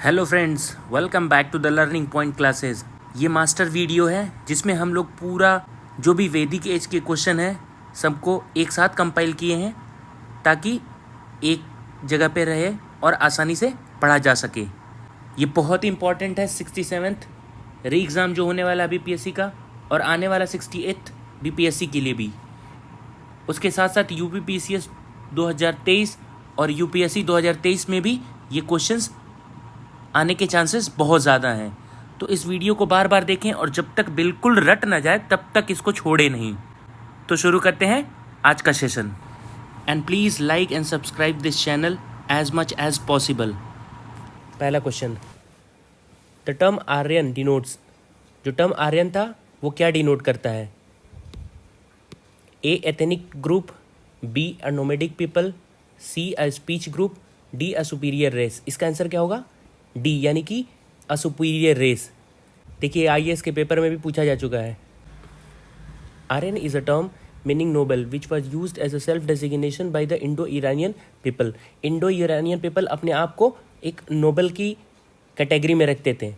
Hello friends, welcome back to the learning point classes. ये master video है जिसमें हम लोग पूरा जो भी वैदिक एज के क्वेश्चन है सबको एक साथ कंपाइल किए हैं ताकि एक जगह पे रहे और आसानी से पढ़ा जा सके। ये बहुत ही इंपॉर्टेंट है 67th री एग्ज़ाम जो होने वाला है बीपीएससी का और आने वाला 68th बीपीएससी के लिए भी। उसके साथ साथ यूपीपीसीएस 2023 और यूपीएससी 2023 में भी ये क्वेश्चंस आने के चांसेस बहुत ज़्यादा हैं। तो इस वीडियो को बार बार देखें और जब तक बिल्कुल रट ना जाए तब तक इसको छोड़े नहीं। तो शुरू करते हैं आज का session. And please like and subscribe this channel as much as possible. पहला question, the term Aryan denotes, जो टर्म आर्यन था वो क्या डिनोट करता है? A ethnic group, B a nomadic people, C a speech group, D a superior race. इसका answer क्या होगा? डी, यानी कि अ सुपीरियर रेस। देखिए आईएएस के पेपर में भी पूछा जा चुका है। Aryan is a term meaning noble which was use as a self designation by the Indo Iranian people. Indo Iranian people अपने आप को एक नोबल की कैटेगरी में रखते थे।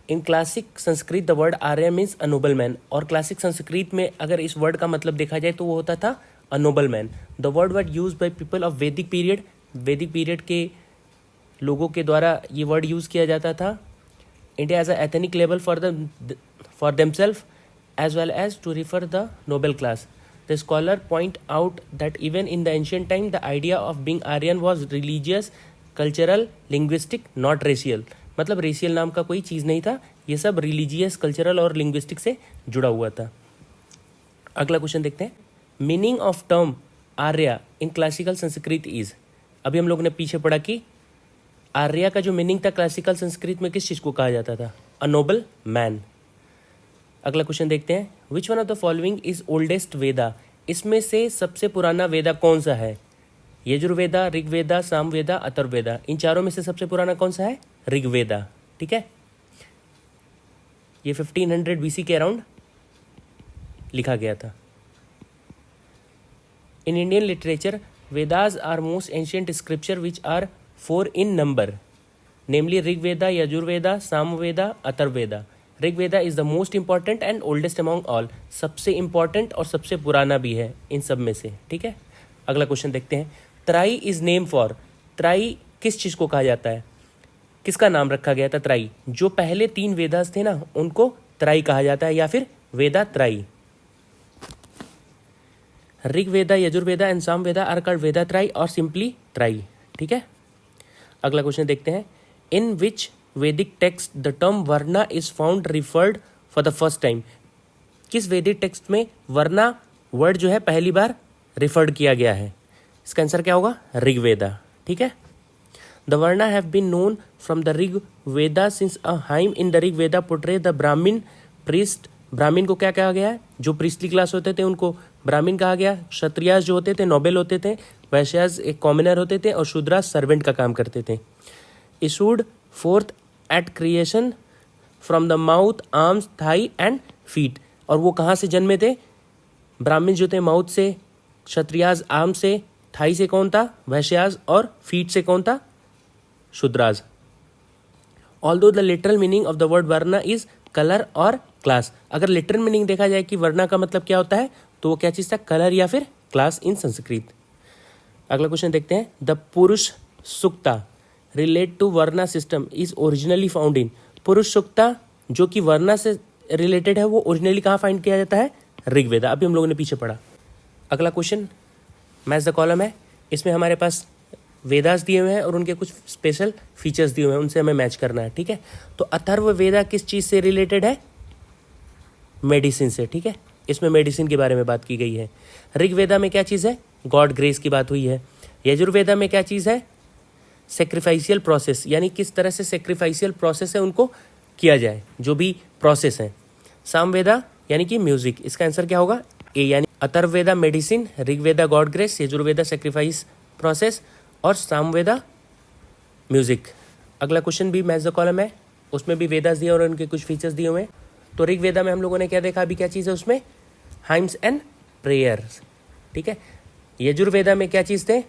इन classic Sanskrit the word Arya means a noble man, और क्लासिक संस्कृत में अगर इस वर्ड का मतलब देखा जाए तो वो होता था a noble man. The word was use by people of वैदिक पीरियड, वैदिक पीरियड के लोगों के द्वारा ये वर्ड यूज़ किया जाता था। India as a ethnic level for themselves as well as to refer the noble class. The scholar point out that even in the ancient time the idea of being Aryan was religious, cultural, linguistic, not racial. मतलब racial नाम का कोई चीज़ नहीं था, ये सब religious, cultural और linguistic से जुड़ा हुआ था। अगला क्वेश्चन देखते हैं। Meaning of term Arya in classical Sanskrit is. अभी हम लोग ने पीछे पढ़ा कि आर्या का जो मीनिंग था क्लासिकल संस्कृत में किस चीज़ को कहा जाता था? A noble man. अगला क्वेश्चन देखते हैं। Which one of the following is oldest Veda. इसमें से सबसे पुराना वेदा कौन सा है? यजुर्वेदा, ऋग्वेदा, सामवेदा, अथर्ववेदा। इन चारों में से सबसे पुराना कौन सा है? ऋग्वेदा। ठीक है, ये 1500 बीसी के अराउंड लिखा गया था। In Indian literature Vedas are most ancient scripture which are 4 in number, namely Rigveda, Yajurveda, Samveda, Atharvaveda. Rigveda is the most important and oldest among all. सबसे important और सबसे पुराना भी है इन सब में से। ठीक है, अगला क्वेश्चन देखते हैं। त्राई इज नेम फॉर। त्राई किस चीज़ को कहा जाता है? किसका नाम रखा गया था त्राई? जो पहले 3 वेदास थे ना उनको त्राई कहा जाता है, या फिर Veda Trayi. Rigveda, Yajurveda and Samaveda are called Veda Trayi और सिंपली त्राई। ठीक है, अगला क्वेश्चन देखते हैं। In which Vedic text the term varna is found referred for the first time. किस वैदिक टेक्स्ट में वर्णा वर्ड जो है पहली बार रिफर्ड किया गया है? इसका आंसर क्या होगा? ऋग्वेदा। ठीक है, the varna have been known from the Rig Veda since a hymn in the Rig Veda portray the Brahmin priest. Brahmin को क्या कहा गया है? जो प्रीस्टली क्लास होते थे उनको ब्राह्मण कहा गया। क्षत्रियास जो होते थे नोबेल होते थे, वैश्यास एक कॉमनर होते थे और शूद्रास सर्वेंट का काम करते थे। Issued forth at creation from the mouth, arms, thigh and feet. और वो कहाँ से जन्मे थे? ब्राह्मण जो थे माउथ से, क्षत्रियास आर्म से, थाई से कौन था? वैश्यास, और फीट से कौन था? Shudras. Although the literal meaning of the word varna is colour और क्लास। अगर लिटरल मीनिंग देखा जाए कि वर्ना का मतलब क्या होता है तो वो क्या चीज़ था? कलर या फिर क्लास इन संस्कृत। अगला क्वेश्चन देखते हैं। The Purusha Sukta relate to varna system is originally found in. Purusha Sukta जो कि वर्ना से रिलेटेड है वो ओरिजिनली कहाँ फाइंड किया जाता है? ऋग्वेदा। अभी हम लोगों ने पीछे पढ़ा। अगला क्वेश्चन मैच द कॉलम है। इसमें हमारे पास वेदास दिए हुए हैं और उनके कुछ स्पेशल फीचर्स दिए हुए हैं, उनसे हमें मैच करना है। ठीक है, तो अथर्ववेदा किस चीज़ से रिलेटेड है? मेडिसिन से। ठीक है, इसमें मेडिसिन के बारे में बात की गई है। ऋग्वेदा में क्या चीज़ है? गॉड ग्रेस की बात हुई है। यजुर्वेदा में क्या चीज़ है? सेक्रीफाइशियल प्रोसेस, यानी किस तरह से सेक्रीफाइशियल प्रोसेस है उनको किया जाए, जो भी प्रोसेस है। सामवेदा यानी कि म्यूजिक। इसका आंसर क्या होगा? ए, यानी Atharvaveda medicine, Rigveda God grace, Yajurveda sacrifice process और सामवेदा म्यूजिक। अगला क्वेश्चन भी मैच द कॉलम है, उसमें भी वेदास दिए और उनके कुछ फीचर्स दिए हुए हैं। तो ऋग्वेदा में हम लोगों ने क्या देखा? अभी क्या चीज़ है उसमें? Hymns and prayers. ठीक है, यजुर्वेदा में क्या चीज़ थे?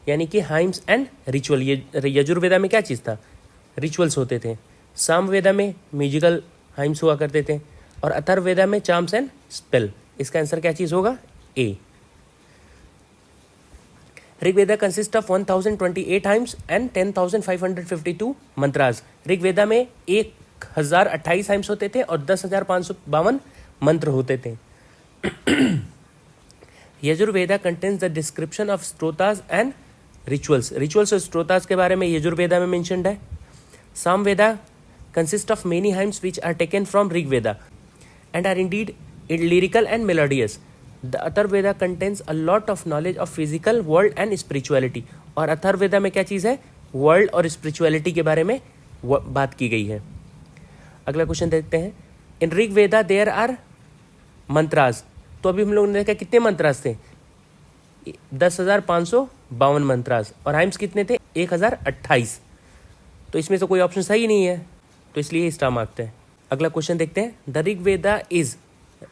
यानी कि हाइम्स एंड रिचुअल। ये यजुर्वेदा में क्या चीज़ था? रिचुअल्स होते थे। सामवेदा में म्यूजिकल हाइम्स हुआ करते थे और अथर्ववेदा में चार्म्स एंड स्पेल। इसका आंसर क्या चीज़ होगा? A. Rigveda consist of 1028 hymns and 10,552 mantras. Rigveda में 1028 हाइम्स होते थे और 10,552 मंत्र होते थे। Yajurveda contains the description of stotras and rituals. Rituals और स्त्रोतास के बारे में यजुर्वेदा में मेंशन्ड है। Samaveda consist of many hymns which are taken from Rig Veda and are indeed lyrical and melodious. The Atharvaveda contains a lot of knowledge of physical world and spirituality. और अथर्ववेदा में क्या चीज़ है? वर्ल्ड और स्पिरिचुअलिटी के बारे में बात की गई है। अगला क्वेश्चन देखते हैं। इन ऋग वेदा देयर आर मंत्रास। तो अभी हम लोगों ने देखा कितने मंत्रास थे? 10,552 मंत्रास। और हाइम्स कितने थे? 1,028। तो इसमें से कोई ऑप्शन सही नहीं है, तो इसलिए स्टार मार्कते हैं। अगला क्वेश्चन देखते हैं। द ऋग वेदा इज,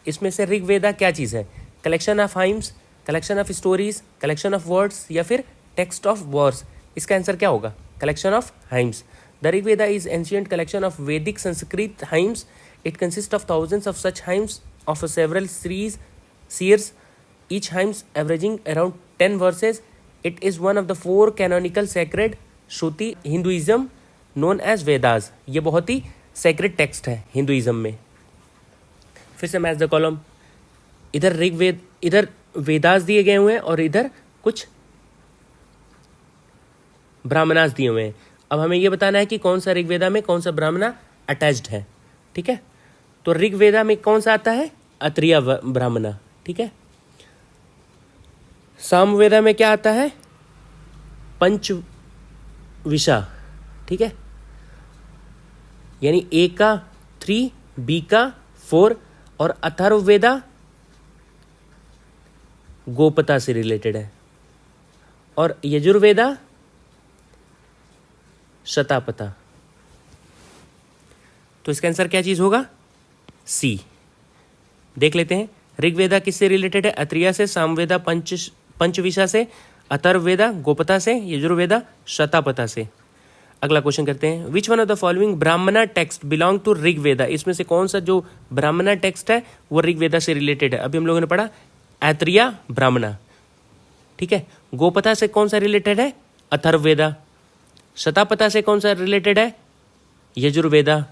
इसमें से ऋग वेदा क्या चीज़ है? Collection of hymns, collection of stories, collection of words या फिर टेक्स्ट ऑफ वर्ड्स। इसका आंसर क्या होगा? Collection of hymns. The Rig Veda is ancient collection of Vedic Sanskrit hymns. It consist of thousands of such hymns of several seers, each hymns averaging around 10 verses. It is one of the 4 canonical sacred Shruti Hinduism known as Vedas. ये बहुत ही sacred text है Hinduism में। फिर से match the column. इधर ऋग्वेद, इधर वेदास दिए गए हुए हैं और इधर कुछ ब्राह्मणास दिए हुए हैं। अब हमें ये बताना है कि कौन सा ऋग्वेदा में कौन सा ब्राह्मणा अटैच्ड है। ठीक है, तो ऋग्वेदा में कौन सा आता है? अत्रिया ब्राह्मणा। ठीक है। सामवेदा में क्या आता है? पंचविशा। ठीक है, यानी ए का 3, बी का 4 और अथर्ववेदा गोपता से रिलेटेड है और यजुर्वेदा शतापता। तो इसका आंसर क्या चीज होगा? सी। देख लेते हैं। ऋग्वेदा किससे रिलेटेड है? अत्रिया से। सामवेदा पंचविशा से। अथर्ववेदा गोपता से। यजुर्वेदा शतापता से। अगला क्वेश्चन करते हैं। Which one of the following ब्राह्मणा टेक्स्ट बिलोंग टू ऋग्वेदा। इसमें से कौन सा जो ब्राह्मणा टेक्स्ट है वो ऋग्वेदा से रिलेटेड है? अभी हम लोगों ने पढ़ा ऐत्रिया ब्राह्मणा। ठीक है। गोपता से कौन सा रिलेटेड है? अथर्ववेदा। शतापता से कौन सा रिलेटेड है? यजुर्वेदा।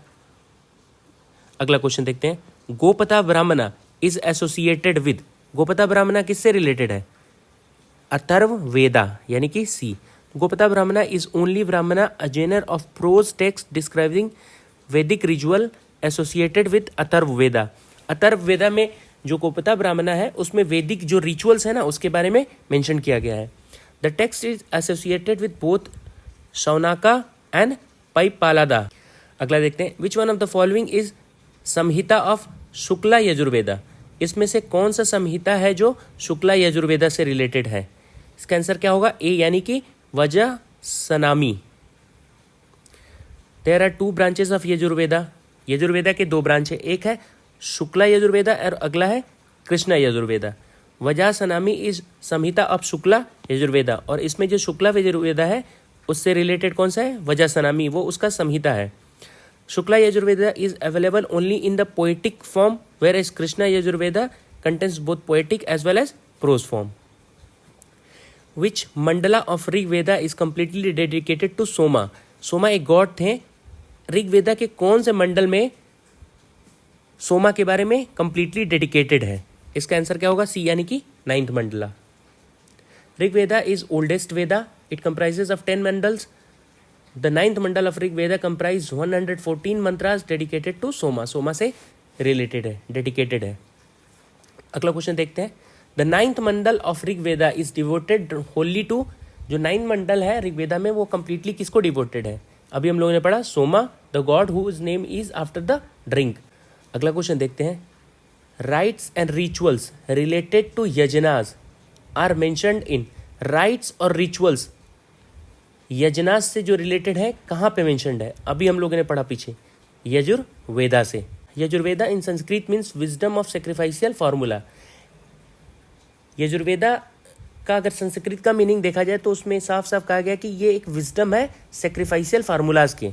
अगला क्वेश्चन देखते हैं। गोपता ब्राह्मणा इज एसोसिएटेड विद। गोपता ब्राह्मणा किससे रिलेटेड है? अथर्ववेदा, यानी कि सी। गोपता ब्राह्मणा is only Brahmana a genre of prose text describing Vedic ritual associated with Atharvaveda. Atharvaveda में जो गोपता ब्राह्मणा है उसमें वैदिक जो रिचुअल्स है ना उसके बारे में मेंशन किया गया है। The text is associated with both Shaunaka and Paippalada. अगला देखते हैं। Which one of the following is Samhita of Shukla Yajurveda. इसमें से कौन सा संहिता है जो शुक्ला यजुर्वेदा से रिलेटेड है? इसका आंसर क्या होगा? ए, यानी कि Vajasaneyi. There are 2 branches of Yajurveda. Yajurveda के 2 ब्रांच है, एक है शुक्ला यजुर्वेदा और अगला है कृष्णा यजुर्वेदा। वज्रसनामी इज संहिता ऑफ शुक्ला यजुर्वेदा और इसमें जो शुक्ला यजुर्वेदा है उससे रिलेटेड कौन सा है? वज्रसनामी, वो उसका संहिता है। Shukla Yajurveda is available only in the poetic form, whereas Krishna Yajurveda contains both poetic as well as prose form. Which mandala of Rig Veda is completely dedicated to Soma? Soma एक गॉड थे। ऋग्वेदा के कौन से मंडल में सोमा के बारे में कंप्लीटली डेडिकेटेड है? इसका आंसर क्या होगा? सी, यानी कि 9th mandala. Rigveda is oldest Veda. It comprises of 10 mandals. The 9th mandal of Rig Veda comprise 114 mantras dedicated to Soma. Soma से रिलेटेड है, डेडिकेटेड है। अगला क्वेश्चन देखते हैं। The 9th mandal of Rig Veda is devoted wholly to. जो 9th मंडल है ऋग वेदा में वो कंप्लीटली किसको डिवोटेड है? अभी हम लोगों ने पढ़ा Soma, the god whose name is after the drink. अगला क्वेश्चन देखते हैं। Rites and rituals related to yajnas are mentioned in. Rites और रिचुअल्स यजनास से जो रिलेटेड है कहाँ पे मेंशन्ड है? अभी हम लोगों ने पढ़ा पीछे यजुर्वेदा से। Yajurveda in Sanskrit means wisdom of sacrificial formula. Yajurveda का अगर संस्कृत का मीनिंग देखा जाए तो उसमें साफ साफ कहा गया कि ये एक विजडम है सेक्रीफाइशियल फार्मूलाज के।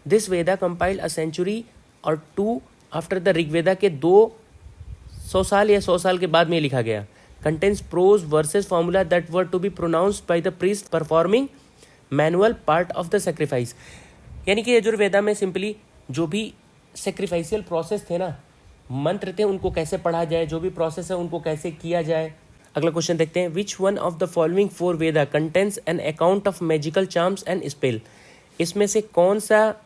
This Veda compiled a century और 2 आफ्टर द ऋग्वेदा के 200 साल या 100 साल के बाद में लिखा गया। Contains prose verses formula that were to be pronounced by the priest performing manual part of the sacrifice. यानी कि यजुर्वेदा में सिंपली जो भी सेक्रीफाइशियल प्रोसेस थे ना, मंत्र थे, उनको कैसे पढ़ा जाए, जो भी प्रोसेस है उनको कैसे किया जाए। अगला क्वेश्चन देखते हैं, which one of the following 4 Veda contains an account of magical charms and spell. इसमें से कौन सा,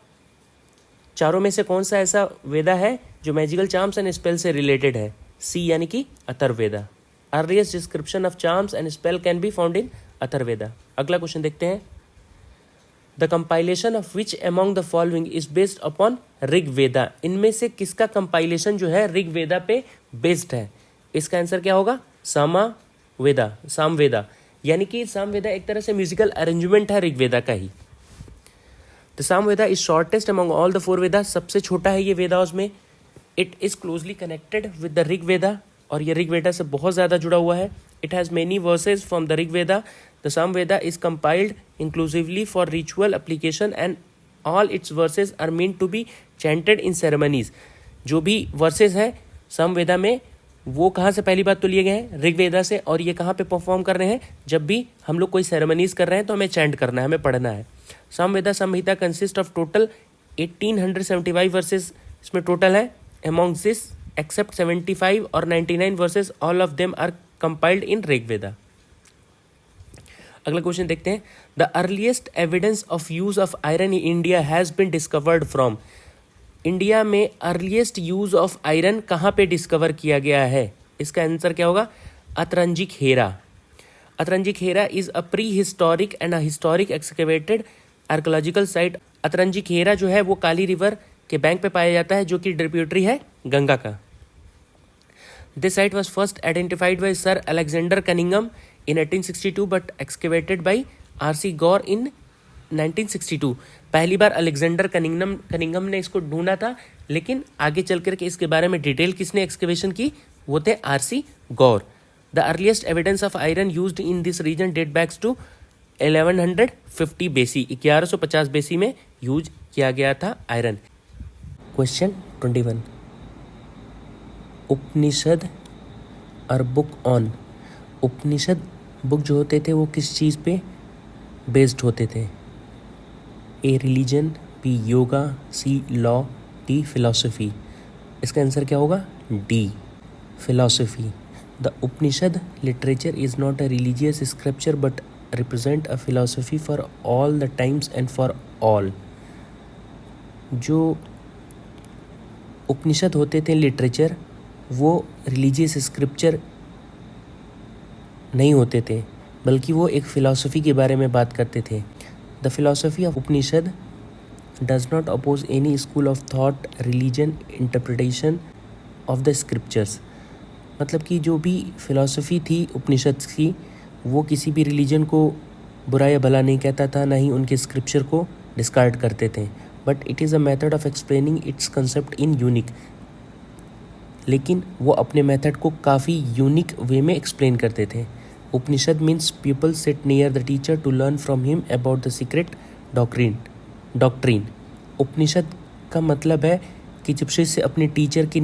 चारों में से कौन सा ऐसा वेदा है जो मैजिकल चार्म्स एंड स्पेल से रिलेटेड है? सी यानी कि Atharvaveda. Earliest description of charms and spell can be found in Atharvaveda. अगला क्वेश्चन देखते हैं, the compilation of which among the following is based upon Rigveda. इनमें से किसका कंपाइलेशन जो है ऋग्वेदा पे बेस्ड है? इसका आंसर क्या होगा? सामवेदा। यानी कि सामवेदा एक तरह से म्यूजिकल अरेंजमेंट है ऋग्वेदा का ही। The Samaveda is shortest among all the 4 Veda. सबसे छोटा है ये वेदास में। It is closely connected with the Rigveda, और ये ऋग्वेदा से बहुत ज़्यादा जुड़ा हुआ है। It has many verses from the Rigveda. The Samaveda is compiled inclusively for ritual application and all its verses are mean to be chanted in ceremonies. जो भी वर्सेज हैं सामवेदा में वो कहाँ से पहली बात तो लिए गए हैं? ऋग्वेदा से। और ये कहाँ पे परफॉर्म कर रहे हैं? जब भी हम लोग कोई सेरेमनीज कर रहे हैं तो हमें चैंट करना है, हमें पढ़ना है। Samaveda Samhita consist of total 1875 verses इसमें टोटल है। अमॉन्ग दिस एक्सेप्ट 75 और 99 verses all of them are compiled in Rigveda. अगला क्वेश्चन देखते हैं, the earliest evidence of use of iron in India has been discovered from. India में अर्लीस्ट यूज ऑफ आयरन कहाँ पे discover किया गया है? इसका आंसर क्या होगा? Atranji Khera. Atranji Khera is a prehistoric and a historic excavated archaeological site. Atranji Khera जो है वो काली रिवर के बैंक पे पाया जाता है, जो कि ट्रिब्यूटरी है गंगा का। This site was first identified by sir Alexander Cunningham in 1862 but excavated by R.C. Gaur in 1962। पहली बार अलेक्जेंडर कनिंगम ने इसको ढूंढा था, लेकिन आगे चल करके इसके बारे में डिटेल किसने एक्सकेवेशन की? वो थे R.C. Gaur. The earliest evidence of iron used in this region date backs to 1150 BC। 1150 BC में यूज किया गया था आयरन। क्वेश्चन 21, उपनिषद और बुक ऑन। उपनिषद बुक जो होते थे वो किस चीज़ पे बेस्ड होते थे? A religion, B yoga, C law, D philosophy. इसका आंसर क्या होगा? D philosophy. The Upanishad literature is not a religious scripture but represent a philosophy for all the times and for all. जो उपनिषद होते थे लिटरेचर, वो रिलीजियस स्क्रिप्चर नहीं होते थे, बल्कि वो एक फ़िलासफ़ी के बारे में बात करते थे। The philosophy of Upanishad does not oppose any school of thought, religion, interpretation of the scriptures. मतलब कि जो भी फिलॉसफी थी उपनिषद की, वो किसी भी रिलीजन को बुरा या भला नहीं कहता था, ना ही उनके स्क्रिप्चर को डिस्कार्ड करते थे। But it is a method of explaining it's concept in unique. लेकिन वो अपने मेथड को काफ़ी यूनिक वे में एक्सप्लेन करते थे। Upanishad means people sit near the teacher to learn from him about the secret doctrine. Upanishad का मतलब है कि जब शिष्य अपने टीचर के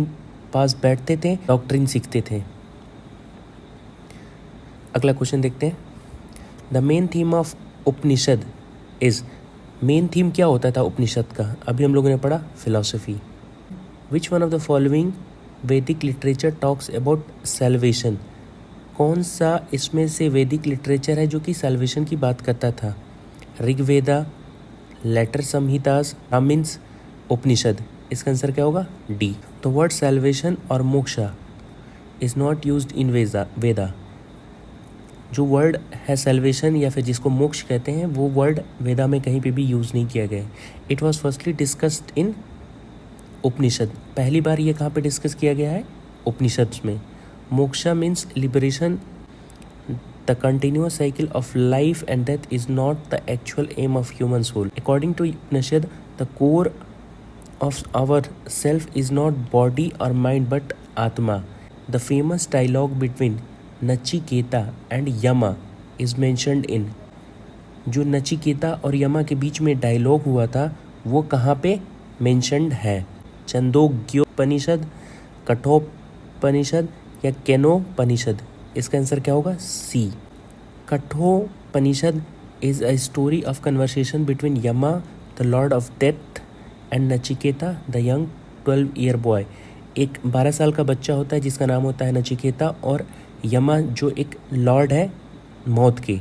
पास बैठते थे, डॉक्ट्रीन सीखते थे। अगला क्वेश्चन देखते हैं, the main theme of Upanishad is. Main theme क्या होता था उपनिषद का? अभी हम लोगों ने पढ़ा philosophy. Which one of the following वैदिक लिटरेचर टॉक्स अबाउट सैल्वेशन। कौन सा इसमें से वैदिक लिटरेचर है जो कि सैल्वेशन की बात करता था? ऋग्वेदा, लेटर संहितास, ब्राह्मण्स, उपनिषद। इसका आंसर क्या होगा? डी। तो वर्ड सैल्वेशन और moksha is not used in Veda. जो वर्ड है सैल्वेशन या फिर जिसको मोक्ष कहते हैं, वो वर्ड वेदा में कहीं पे भी यूज़ नहीं किया गया है। It was firstly discussed in Upanishad. पहली बार ये कहाँ पे डिस्कस किया गया है? उपनिषद में। Moksha means liberation, the continuous cycle of life and death is not the actual aim of human soul. According to Upanishad, the core of our self is not body और mind but atma. The famous dialogue between Nachiketa and Yama is mentioned in, जो नचिकेता और यमा के बीच में dialogue हुआ था वो कहाँ पे मेंशन्ड है? छंदोग्योपनिषद, कठोपनिषद या केनोपनिषद? इसका आंसर क्या होगा? सी। Kathopanishad is a story of conversation between Yama, the lord of death, and Nachiketa, the young 12-year boy. एक 12 साल का बच्चा होता है जिसका नाम होता है नचिकेता, और यमा जो एक लॉर्ड है मौत के,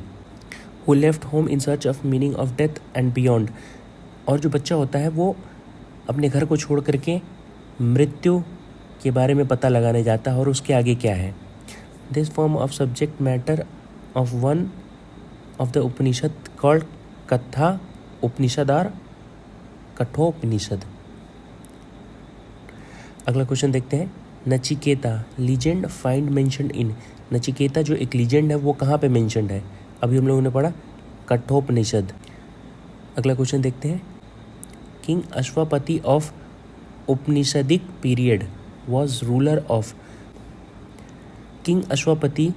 who left home in search of meaning of death and beyond. और जो बच्चा होता है वो अपने घर को छोड़ करके मृत्यु के बारे में पता लगाने जाता है और उसके आगे क्या है. This form of subject matter of one of the Upanishad called Katha Upanishad or Kathopanishad. अगला क्वेश्चन देखते हैं. Nachiketa legend find mentioned in, Nachiketa जो एक लीजेंड है वो कहाँ पे मेंशन्ड है? अभी हम लोगों ने पढ़ा कठोपनिषद. अगला क्वेश्चन देखते हैं. King Ashwapati of Upanishadic period was ruler of. King Ashwapati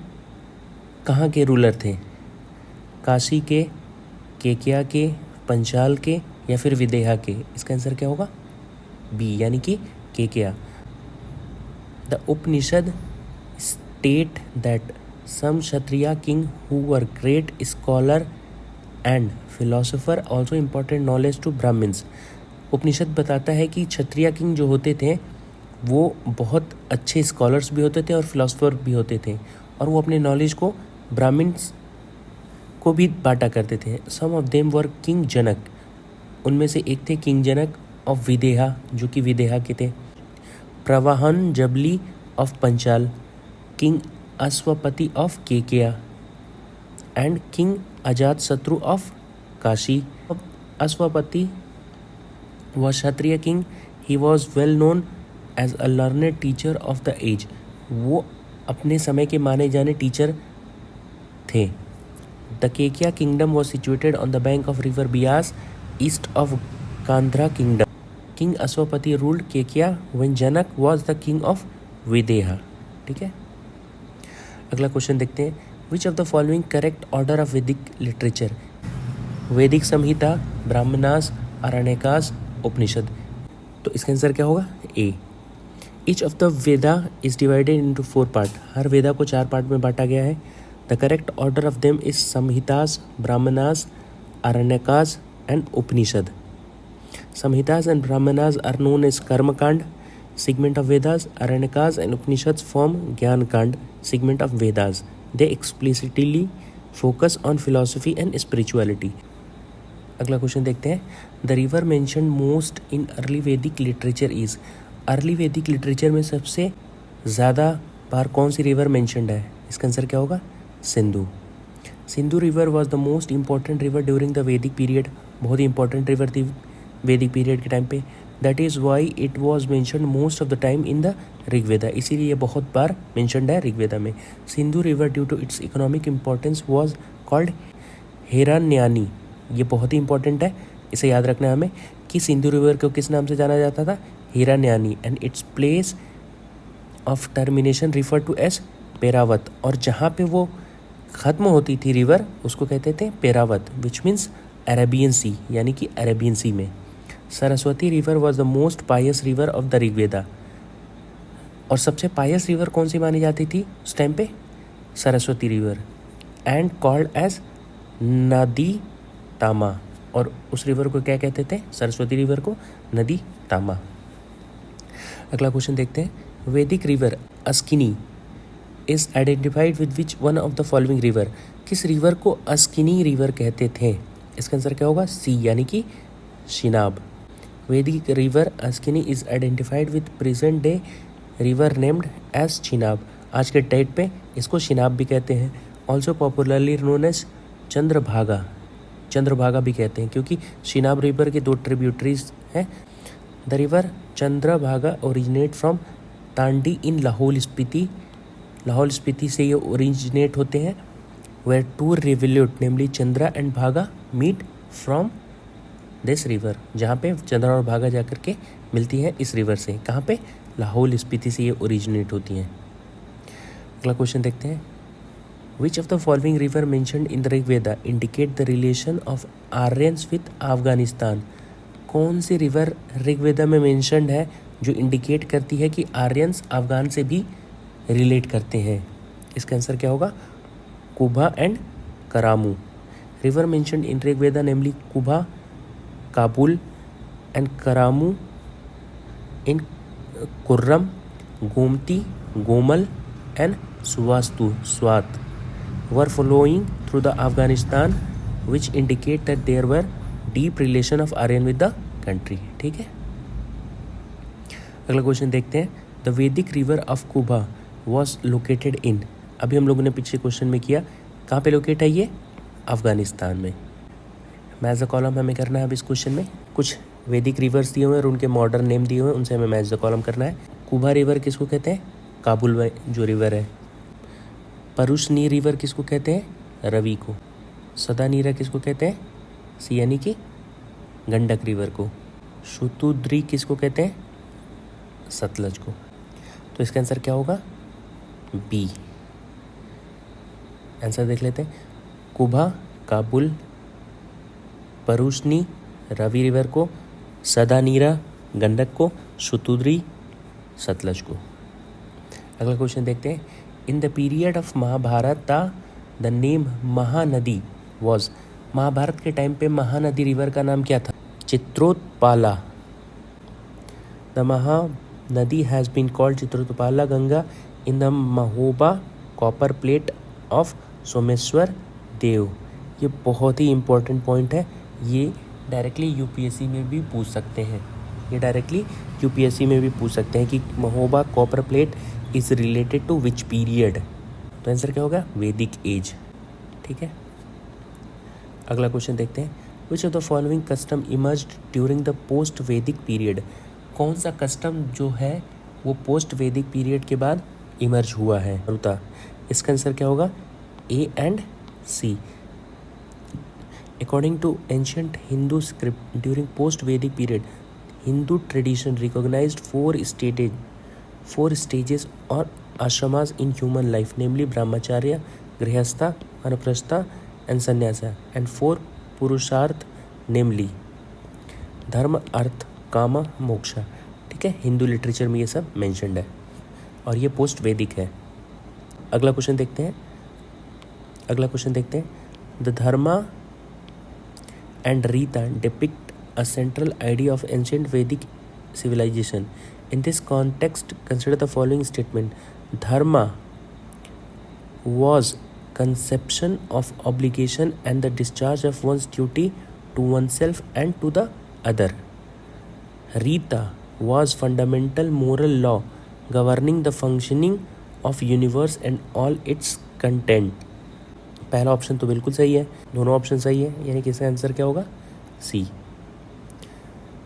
कहाँ के रूलर थे? काशी के, केकिया के, पंचाल के या फिर विदेहा के? इसका आंसर क्या होगा? बी, यानी कि Kekaya. The Upanishad state that some Kshatriya king who were great scholar and philosopher also imparted knowledge to Brahmans. Upanishad बताता है कि क्षत्रिय किंग जो होते थे वो बहुत अच्छे स्कॉलर्स भी होते थे और फिलोसोफर भी होते थे, और वो अपने नॉलेज को ब्राह्मण्स को भी बांटा करते थे. सम ऑफ देम वर किंग जनक, उनमें से एक थे किंग जनक ऑफ विदेहा जो कि विदेहा के थे. Pravahana Jaivali of Panchala, king Ashwapati of Kekaya and king Ajatashatru of Kashi. Ashwapati was Kshatriya king. He was well known as a learned teacher of the age, वो अपने समय के माने जाने टीचर थे. The Kekia kingdom was situated on the bank of river Bias, east of Kandhra kingdom. King Ashwapati ruled Kekia when Janak was the king of Videha. ठीक है. अगला क्वेश्चन देखते हैं. Which of the following correct order of Vedic literature? वैदिक संहिता, ब्राह्मणास, आरण्यकास, उपनिषद. तो इसका answer क्या होगा? ए. Each of the Veda is divided into 4 parts. हर वेदा को 4 पार्ट में बांटा गया है. The correct order of them is Samhitas, Brahmanas, Aranyakas and Upanishad. Samhitas and Brahmanas are known as Karma Kand, segment of Vedas. Aranyakas and Upanishads form Gyan Kand, segment of Vedas. They explicitly focus on philosophy and spirituality. अगला question देखते हैं. The river mentioned most in early Vedic literature is. Early वैदिक literature में सबसे ज़्यादा बार कौन सी river mentioned है? इसका आंसर क्या होगा? Sindhu. Sindhu river was the most important river during the Vedic period. बहुत ही इंपॉर्टेंट रिवर थी वैदिक पीरियड के टाइम पे. That is why it was mentioned most of the time in the Rigveda, इसीलिए ये बहुत बार मेंशन्ड है ऋग्वेदा में. Sindhu river due to its economic importance was called Hiranyani. ये बहुत ही इंपॉर्टेंट है, इसे याद रखना है हमें कि सिंधु रिवर को किस नाम से जाना जाता था? Hiranyani. And its place of termination refer to as Peravat, और जहाँ पे वो ख़त्म होती थी रिवर उसको कहते थे पेरावत, विच मीन्स अरेबियन सी, यानी कि अरेबियन सी में. Saraswati river was the most pious river of the Rigveda. और सबसे पायस रिवर कौन सी मानी जाती थी उस टाइम पे? Saraswati river. And called as Naditama, और उस रिवर को क्या कहते थे? सरस्वती रिवर को नदी तामा. अगला क्वेश्चन देखते हैं. वैदिक river Askini is identified with which one of the following river. किस रिवर को अस्किनी रिवर कहते थे? इसका आंसर क्या होगा? सी, यानी कि Chenab. Vedic river Askini is identified with present day river named as Chenab. आज के डेट पे इसको शिनाब भी कहते हैं. Also popularly known as Chandrabhaga. Chandrabhaga भी कहते हैं क्योंकि शिनाब रिवर के 2 ट्रिब्यूटरीज हैं. The river Chandrabhaga originate from Tandi in Lahaul Spiti. Lahaul Spiti से ये ओरिजिनेट होते हैं. Where 2 rivulets namely Chandra and Bhaga meet from this river. जहाँ पे चंद्रा और भागा जाकर के मिलती हैं इस रिवर से. कहाँ पे? लाहौल स्पीति से ये ओरिजिनेट होती हैं. अगला क्वेश्चन देखते हैं. Which of the following river mentioned in the Rig Veda indicate the relation of Aryans with Afghanistan? कौन सी रिवर ऋग्वेदा में मेंशन्ड है जो इंडिकेट करती है कि आर्यंस अफगान से भी रिलेट करते हैं? इसका आंसर क्या होगा? Kubha and Krumu. River mentioned in Rigveda namely Kubha, Kabul and Krumu in Kurram, Gomati, Gomal and Suvastu Swat were flowing through the Afghanistan, which indicate that there were deep relation of Aryan with the country. ठीक है. अगला क्वेश्चन देखते हैं. The Vedic river of Kuba was located in. अभी हम लोगों ने पिछले क्वेश्चन में किया, कहाँ पे लोकेट है ये? अफगानिस्तान में. मैच द कॉलम हमें करना है अब इस क्वेश्चन में. कुछ वैदिक रिवर्स दिए हुए हैं और उनके मॉडर्न नेम दिए हुए हैं, उनसे हमें मैच द कॉलम करना है. कुबा रिवर किसको कहते हैं? काबुल में जो रिवर है. परुशनी रिवर किसको कहते हैं? रवि को. सदानीरा किसको कहते हैं? सी यानी कि गंडक रिवर को. शुतुद्री किसको कहते हैं? सतलज को. तो इसका आंसर क्या होगा? बी. आंसर देख लेते हैं. कुबा काबुल, परुशनी रवि रिवर को, सदानीरा गंडक को, शुतुद्री सतलज को. अगला क्वेश्चन देखते हैं. In the period of Mahabharata the name Mahanadi was. Mahabharata के टाइम पे महानदी रिवर का नाम क्या था? Chitrotpala. The Mahanadi has been called Chitrotpala Ganga in the Mahoba copper plate of Someshwar Dev. ये बहुत ही इंपॉर्टेंट पॉइंट है. ये डायरेक्टली यूपीएससी में भी पूछ सकते हैं. कि Mahoba copper plate is related to which period. तो आंसर क्या होगा? वैदिक एज. ठीक है. अगला क्वेश्चन देखते हैं. Which of the following custom emerged during the post वैदिक पीरियड. कौन सा कस्टम जो है वो पोस्ट वैदिक पीरियड के बाद इमर्ज हुआ है? रुता. इसका आंसर क्या होगा? A and C. According to ancient Hindu script during post वैदिक period, Hindu tradition recognized four stages or ashramas in human life, namely brahmacharya, grihastha, vanaprastha and sannyasa, and 4 purusharth, namely dharma, arth, kama, moksha. ठीक है. Hindu literature में ये सब mentioned है और ये post वैदिक है. अगला क्वेश्चन देखते हैं. The Dharma and Rita depict a central idea of ancient Vedic civilization. In this context, consider the following statement. Dharma was conception of obligation and the discharge of one's duty to oneself and to the other. Rita was fundamental moral law governing the functioning of universe and all its content. पहला option तो बिल्कुल सही है, दोनों option सही है, यानी कि इसका आंसर क्या होगा? सी.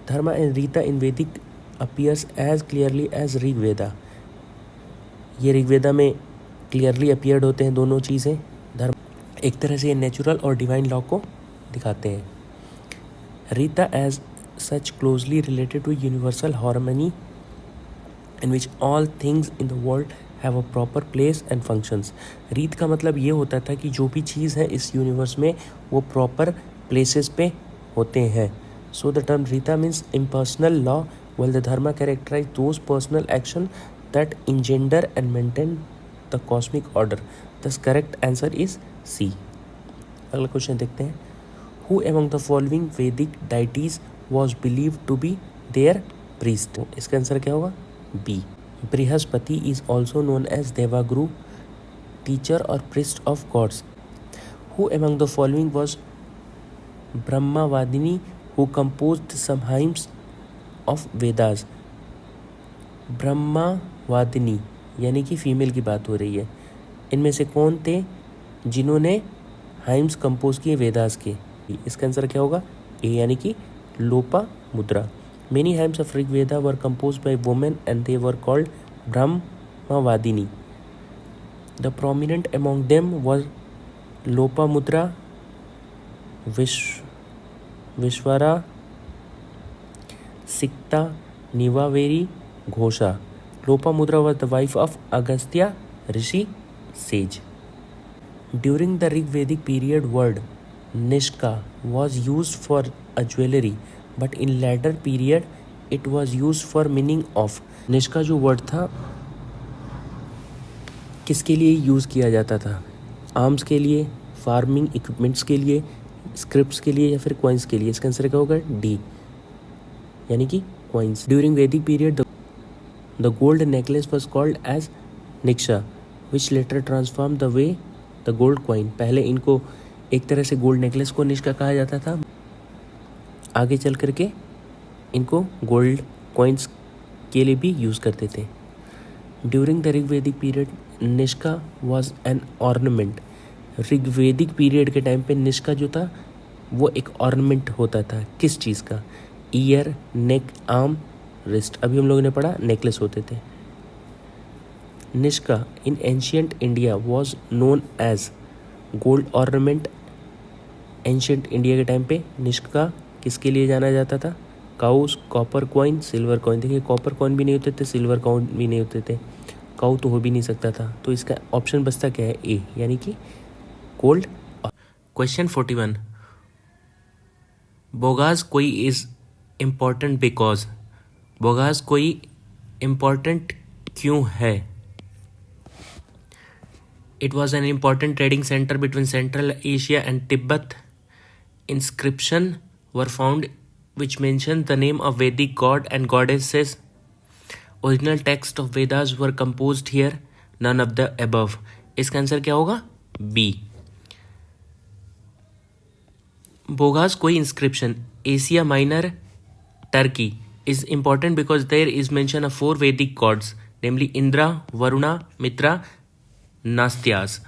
Dharma and Rita in Vedic appears as clearly as Rig Veda. ये ऋग्वेदा में क्लियरली अपीयर्ड होते हैं दोनों चीज़ें. धर्म एक तरह से ये नेचुरल और डिवाइन लॉ को दिखाते हैं. Rita as such closely related to universal harmony in which all things in the world have a proper place and functions. Rit का मतलब ये होता था कि जो भी चीज़ है इस यूनिवर्स में वो प्रॉपर प्लेसेस पे होते हैं. So the term Rita means impersonal law, while the Dharma characterize those personal action that engender and maintain the cosmic order. Thus correct answer is C. अगला क्वेश्चन देखते हैं. Who among the following Vedic deities was believed to be their priest? इसका answer क्या होगा? B. Brihaspati is also known as Devaguru, teacher or priest of gods. Who among the following was Brahmavadini, who composed some hymns of Vedas? ब्रह्मावादिनी यानी कि female की बात हो रही है. इनमें से कौन थे जिन्होंने हाइम्स कंपोज किए वेदास के? इसका आंसर क्या होगा? ए यानी कि Lopamudra. Many hymns of Rig Veda were compose by women and they were called Brahmavadini. The prominent among them were Lopamudra, Vishwavara, सिक्ता, निवावेरी, घोषा. लोपा मुद्रा was the wife of Agastya Rishi says. During the Rigvedic period word Nishka was used for a jewelry but in later period it was used for meaning of। Nishka जो word था किसके लिए use किया जाता था? Arms के लिए, फार्मिंग इक्विपमेंट्स के लिए, स्क्रिप्ट्स के लिए या फिर कॉइन्स के लिए? इसका आंसर क्या होगा? डी, यानी कि coins. During Vedic period the gold necklace was called as निक्षा which later transform the way the gold coin. पहले इनको एक तरह से गोल्ड नेकलेस को निष्का कहा जाता था, आगे चल करके इनको गोल्ड कॉइन्स के लिए भी यूज़ करते थे। During the Rigvedic period Nishka was an ornament. Rigvedic period के टाइम पे निष्का जो था वो एक ऑर्नामेंट होता था। किस चीज़ का? Ear, neck, arm, wrist. अभी हम लोगों ने पढ़ा नेकलेस होते थे। Nishka in ancient India was known as gold ornament. Ancient India के टाइम पे निष्का किसके लिए जाना जाता था? Cows, copper coin, silver coin. देखिए कॉपर कॉइन भी नहीं होते थे, सिल्वर कॉइन भी नहीं होते थे, काउ तो हो भी नहीं सकता था। तो इसका ऑप्शन बचता क्या है? ए, यानी कि गोल्ड। क्वेश्चन 41, बोगास कोई इज इम्पॉर्टेंट बिकॉज। बोगास कोई इम्पॉर्टेंट क्यों है? It was an important trading centre between central Asia and Tibet. Inscription were found which mentioned the name of Vedic god and goddesses. Original text of Vedas were composed here. None of the above. इसका answer क्या होगा? B. Bogus कोई inscription Asia Minor, Turkey is important because there is mention of 4 Vedic gods, namely Indra, Varuna, Mitra, नास्त्यास।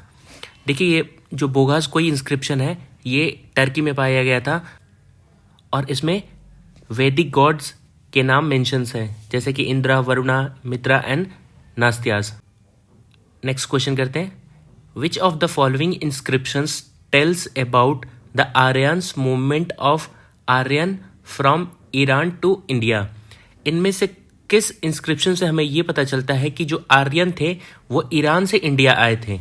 देखिए ये जो bogus कोई inscription है ये टर्की में पाया गया था और इसमें वैदिक गॉड्स के नाम मेंशंस हैं, जैसे कि Indra, Varuna, Mitra and Nasatyas. Next question करते हैं। Which of the following inscriptions tells about the Aryans movement of Aryan from Iran to India. इनमें से किस इंस्क्रिप्शन से हमें ये पता चलता है कि जो आर्यन थे वो ईरान से इंडिया आए थे?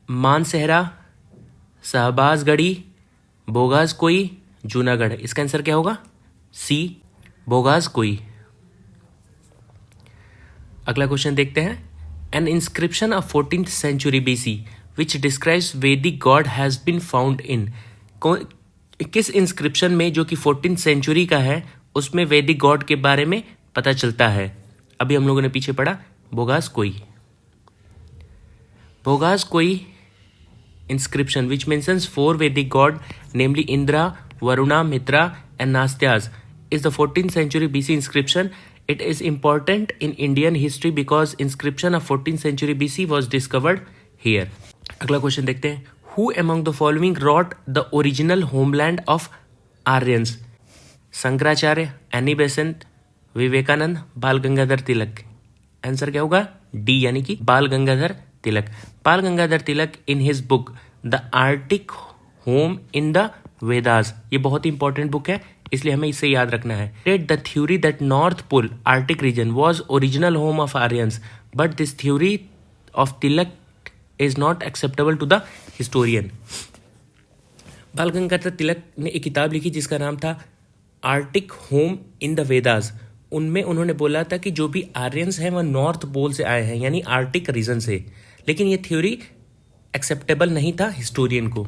मानसेहरा, शाहबाजगढ़ी, बोगास कोई, जूनागढ़। इसका आंसर क्या होगा? सी, बोगास कोई। अगला क्वेश्चन देखते हैं। An inscription of 14th century BC which describes Vedic god has been found in. किस इंस्क्रिप्शन में जो कि 14th सेंचुरी का है उसमें वैदिक गॉड के बारे में पता चलता है? अभी हम लोगों ने पीछे पढ़ा बोगास कोई। बोगास कोई inscription which mentions 4 Vedic god namely Indra, Varuna, Mitra and Nastyas is the 14th century BC inscription. It is important in Indian history because inscription of 14th century BC was discovered here. अगला question देखते हैं। Who among the following wrote the original homeland of Aryans? Shankaracharya, Annie Besant, Vivekananda, Bal Gangadhar Tilak. Answer क्या होगा? D, यानी कि बाल Gangadhar Tilak. Bal Gangadhar Tilak in his book the Arctic home in the Vedas, ये बहुत ही इंपॉर्टेंट बुक है इसलिए हमें इसे याद रखना है। State the theory that north pole arctic region was original home of Aryans but this theory of Tilak is not acceptable to the historian. Bal Gangadhar तिलक ने एक किताब लिखी जिसका नाम था Arctic home in the Vedas. उनमें उन्होंने बोला था कि जो भी आर्यंस हैं वह नॉर्थ पोल से आए हैं, यानी आर्टिक रीजन से, लेकिन ये थ्योरी एक्सेप्टेबल नहीं था हिस्टोरियन को।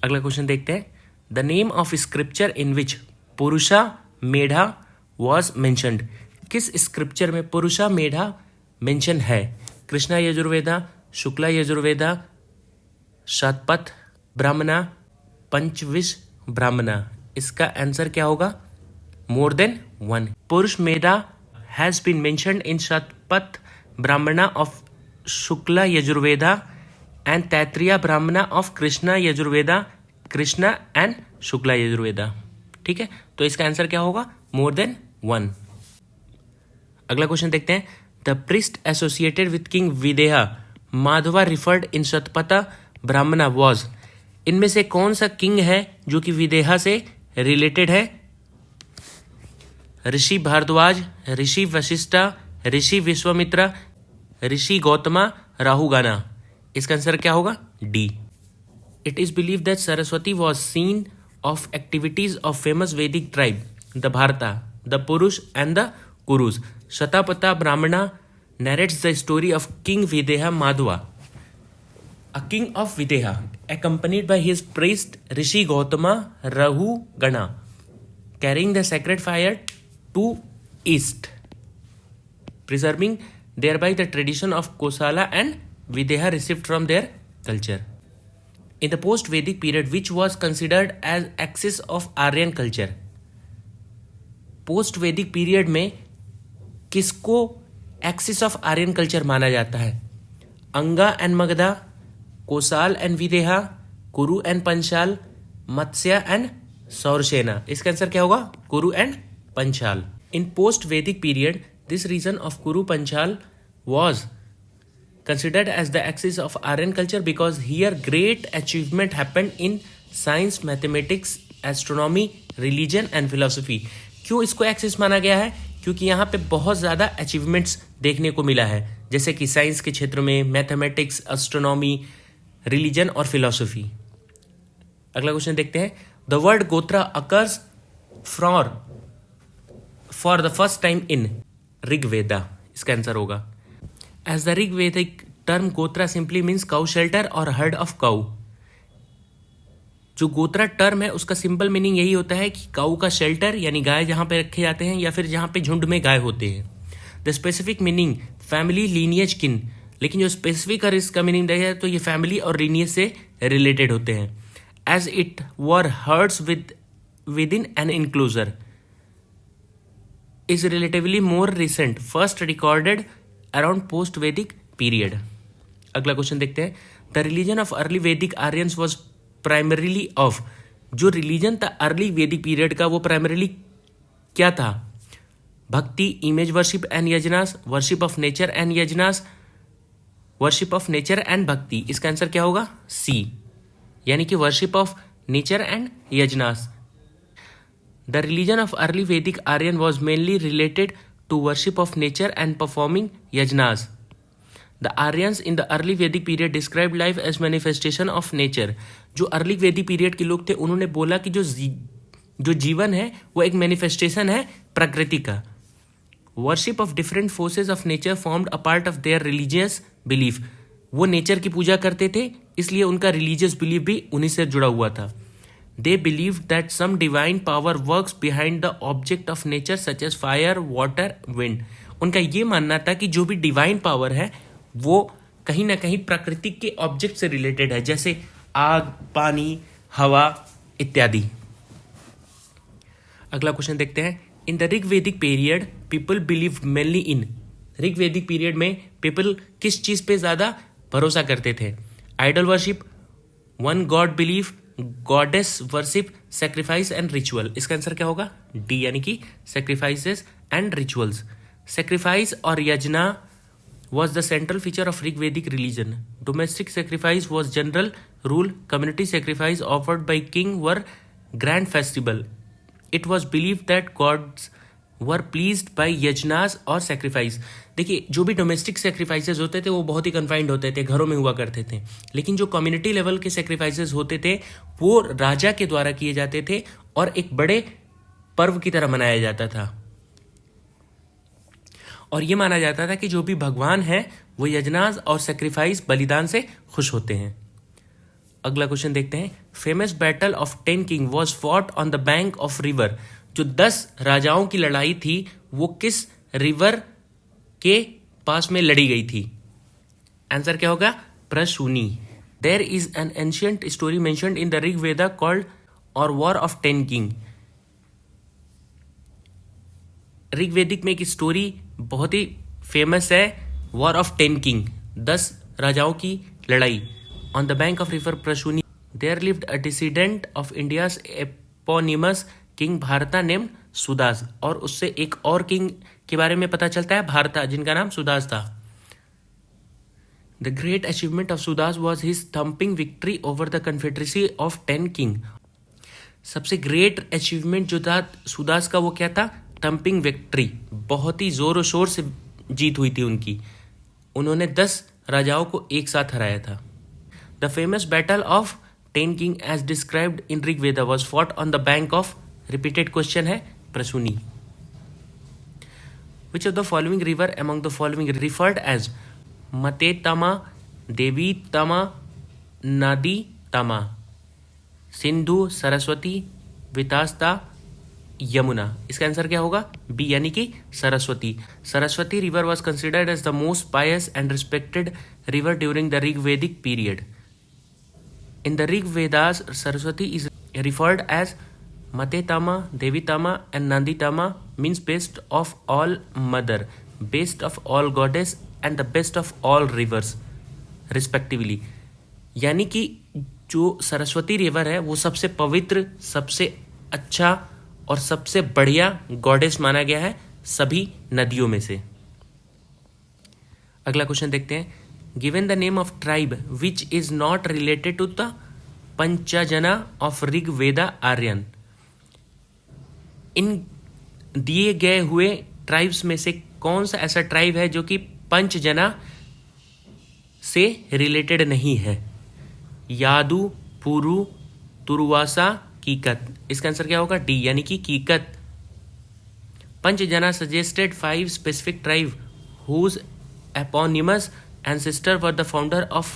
अगला क्वेश्चन देखते हैं। द नेम ऑफ स्क्रिप्चर इन विच पुरुषा मेढा वॉज मेंशनड। किस स्क्रिप्चर में पुरुषा मेढा मेंशन है? कृष्णा यजुर्वेदा, शुक्ला यजुर्वेदा, शतपथ ब्राह्मणा, पंचविश ब्राह्मणा। इसका आंसर क्या होगा? More than 1। Purushamedha has been mentioned in Shatapatha Brahmana of Shukla Yajurveda and Taittiriya Brahmana of Krishna Yajurveda, Krishna and Shukla Yajurveda. ठीक है, तो इसका आंसर क्या होगा? More than 1। अगला क्वेश्चन देखते हैं। The priest associated with king Videha Madhava referred in Shatapatha Brahmana was. इनमें से कौन सा किंग है जो कि विदेहा से रिलेटेड है? ऋषि भारद्वाज, ऋषि वशिष्ठा, ऋषि विश्वामित्रा, ऋषि गौतमा राहुगाना। इसका आंसर क्या होगा? D. It is believe that Saraswati was seen of activities of famous वैदिक ट्राइब द भारता, द पुरुष एंड द कुरुज। शतापथा ब्राह्मणा narrates the story of King Videha Madhva, a king of Videha, accompanied by his priest Rishi Gautama Rahugana, carrying the sacred fire to east, preserving thereby the tradition of Kosala and Videha received from their culture. In the post-Vedic period, which was considered as axis of Aryan culture, post-Vedic period में किसको axis of Aryan culture माना जाता है? Anga and Magadha, Kosala and Videha, Kuru and Panchal, Matsya and Saurasena. इसका answer क्या होगा? Kuru and Panchal. In post वैदिक period this region of Kuru Panchal was considered as the axis of Aryan culture because here great achievement happened in science, mathematics, astronomy, religion and philosophy. क्यों इसको axis माना गया है? क्योंकि यहाँ पे बहुत ज़्यादा अचीवमेंट्स देखने को मिला है, जैसे कि साइंस के क्षेत्र में, मैथमेटिक्स, एस्ट्रोनॉमी, रिलीजन और फिलॉसफी। अगला क्वेश्चन देखते हैं। द वर्ड गोत्रा occurs for the first time in Rigveda. इसका आंसर होगा एज द ऋग्वेदिक टर्म गोत्रा सिंपली मीन्स काउ शेल्टर और हर्ड ऑफ काउ। जो गोत्रा टर्म है उसका सिंपल मीनिंग यही होता है कि काऊ का शेल्टर यानी गाय जहां पे रखे जाते हैं या फिर जहां पे झुंड में गाय होते हैं। The specific meaning family, lineage, किन। लेकिन जो स्पेसिफिक और इसका मीनिंग देखा जाए तो ये फैमिली और लीनियज से रिलेटेड होते हैं। As it were herds with in an enclosure is relatively more recent, first recorded around post वैदिक पीरियड। अगला क्वेश्चन देखते हैं। The religion of early Vedic Aryans was primarily of. जो रिलीजन था अर्ली वैदिक पीरियड का वो प्राइमरीली क्या था? Bhakti, image worship and yajnas, worship of nature and yajnas, worship of nature and bhakti. इसका आंसर क्या होगा? सी, यानी कि worship of nature and yajnas. The religion of early Vedic Aryan was mainly related to worship of nature and performing yajnas. The Aryans in the early Vedic period described life as manifestation of nature. जो early Vedic period के लोग थे उन्होंने बोला कि जो जीवन है वो एक मैनिफेस्टेशन है प्रकृति का। Worship of different forces of nature formed a part of their religious belief. वो नेचर की पूजा करते थे इसलिए उनका रिलीजियस बिलीफ भी उन्हीं से जुड़ा हुआ था। They believed that some divine power works behind the object of nature such as fire, water, wind. उनका ये मानना था कि जो भी डिवाइन पावर है वो कहीं ना कहीं प्रकृति के ऑब्जेक्ट से रिलेटेड है, जैसे आग, पानी, हवा इत्यादि। अगला क्वेश्चन देखते हैं। In the Rigvedic period people believe mainly in. Rigvedic period में पीपल किस चीज पे ज्यादा भरोसा करते थे? Idol worship, one god belief, goddess worship, sacrifice and ritual. इसका आंसर क्या होगा? डी, यानी कि सेक्रीफाइसेस एंड रिचुअल्स। सेक्रीफाइस और yajna was the central feature of Rigvedic religion. Domestic sacrifice was general rule, community sacrifice offered by king were grand festival. It was believe that gods were pleased by yajnas और sacrifice. देखिए, जो भी domestic sacrifices होते थे वो बहुत ही confined होते थे, घरों में हुआ करते थे। लेकिन जो कम्युनिटी लेवल के सेक्रीफाइसेस होते थे वो राजा के द्वारा किए जाते थे और एक बड़े पर्व की तरह मनाया जाता था। और ये माना जाता था कि जो भी भगवान है वो यजनास और सेक्रीफाइस बलिदान से खुश होते हैं। अगला क्वेश्चन देखते हैं। Famous battle of 10 king was fought on the bank of river. जो 10 राजाओं की लड़ाई थी वो किस रिवर के पास में लड़ी गई थी? आंसर क्या होगा? Parushni. There is an ancient story mentioned in the Rigveda called और वॉर ऑफ 10 किंग। ऋग्वेदिक में एक स्टोरी बहुत ही फेमस है, वॉर ऑफ 10 किंग, 10 राजाओं की लड़ाई। On the bank of river Parushni there lived a descendant of India's eponymous king Bharata named Sudas. और उससे एक और किंग के बारे में पता चलता है, भारता, जिनका नाम सुदास था। The great achievement of Sudas was his thumping victory over the confederacy of 10 king. सबसे ग्रेट अचीवमेंट जो था सुदास का वो क्या था? Thumping victory. बहुत ही जोर और शोर से जीत हुई थी उनकी उन्होंने 10 राजाओं को एक साथ हराया था। The famous battle of 10 king as described in Rig Veda was fought on the bank of, repeated question है, Parushni. Which of the following river among the following referred as Matetama, Devitama, Naditama? Sindhu, Saraswati, Vitasta, Yamuna. इसका आंसर क्या होगा? बी, यानी कि Saraswati. Saraswati river was considered as the most pious and respected river during the Rig Vedic period. In the Rig Vedas Saraswati is referred as Matetama, Devitama and Nanditama, means best of all mother, best of all goddess and the best of all rivers respectively। यानी कि जो Saraswati river है वो सबसे पवित्र, सबसे अच्छा और सबसे बढ़िया गॉडेस माना गया है सभी नदियों में से। अगला क्वेश्चन देखते हैं। Given the name of tribe which is not related to the Panchajana of Rig Veda Aryan. इन दिए गए हुए ट्राइब्स में से कौन सा ऐसा ट्राइब है जो कि पंचजना से रिलेटेड नहीं है? यादू, पुरु, तुरुवासा, कीकत। इसका आंसर क्या होगा? डी, यानी कि Kikata. Panchajana suggested 5 specific tribe whose eponymous ancestor were the founder of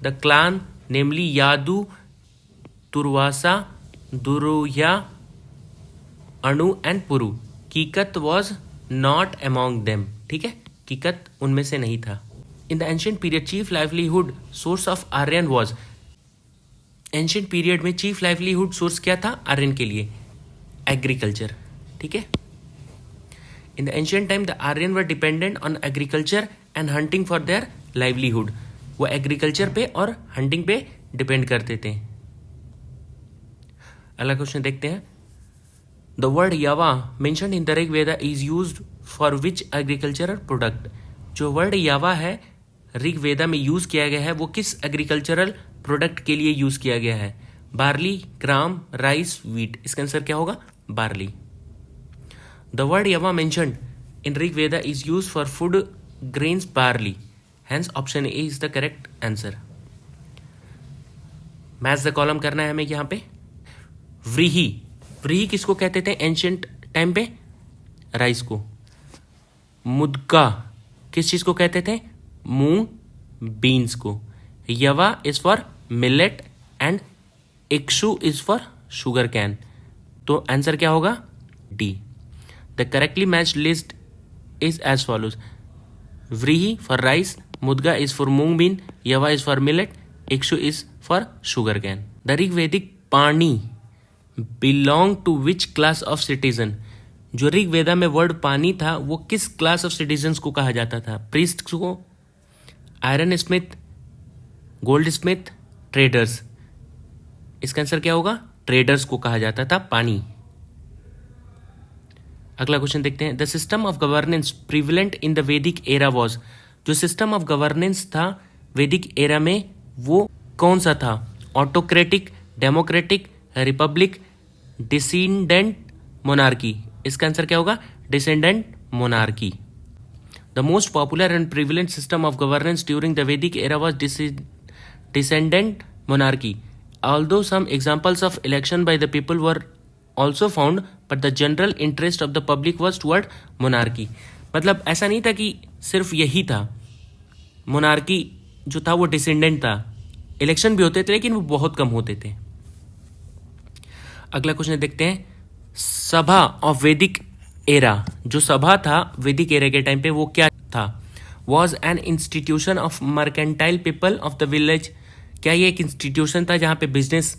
the clan, namely Yadu, Turvasa, Duruya, Anu and Puru. कीकत was not among them। ठीक है, कीकत उनमें से नहीं था। In the ancient period, chief livelihood source of Aryan was, ancient period में chief livelihood source क्या था Aryan के लिए? एग्रीकल्चर। ठीक है। In the ancient time the Aryan were dependent on agriculture and hunting for their livelihood. वो agriculture पे और हंटिंग पे डिपेंड करते थे। अगला क्वेश्चन देखते हैं। द वर्ड यावा mentioned in the Rig Veda is used for which agricultural product. जो वर्ड यावा है ऋग वेदा में यूज किया गया है वो किस एग्रीकल्चरल प्रोडक्ट के लिए यूज किया गया है? बार्ली, ग्राम, राइस, वीट। इसका आंसर क्या होगा? बार्ली। द वर्ड यावा mentioned in Rig Veda is use for food grains barley, hence option A is the correct answer. Match the column करना है हमें यहाँ पे। व्रीही, व्रीही किसको कहते थे एंशियंट टाइम पे? राइस को। मुदका किस चीज को कहते थे? मूंग, बीन्स को। Yava is for millet and ikshu is for sugar cane. तो आंसर क्या होगा? D. The correctly matched list is as follows. Vrihi for rice, mudga is for moong bean, yava is for millet, ikshu is for sugar cane. The Rig Vedic Pani belong to which class of citizen. जो ऋग वेदा में word पानी था वो किस class of citizen को कहा जाता था? प्रीस्ट को, iron Smith, gold Smith, traders. इसका आंसर क्या होगा? ट्रेडर्स को कहा जाता था पानी। अगला क्वेश्चन देखते हैं। The system of governance prevalent in the Vedic era was. जो सिस्टम ऑफ गवर्नेंस था वैदिक एरा में वो कौन सा था? Autocratic, democratic, republic, descendant monarchy. इसका आंसर क्या होगा? Descendant monarchy. The most popular and prevalent system of governance during the Vedic era was descendant monarchy, although some examples of election by the people were also found, but the general interest of the public was toward monarchy। मतलब ऐसा नहीं था कि सिर्फ यही था, monarchy जो था वो डिसेंडेंट था। इलेक्शन भी होते थे लेकिन वो बहुत कम होते थे। अगला क्वेश्चन देखते हैं। सभा ऑफ वैदिक एरा, जो सभा था वैदिक एरा के टाइम पे वो क्या था? Was an institution of mercantile people of the village. क्या ये एक इंस्टीट्यूशन था जहाँ पे बिजनेस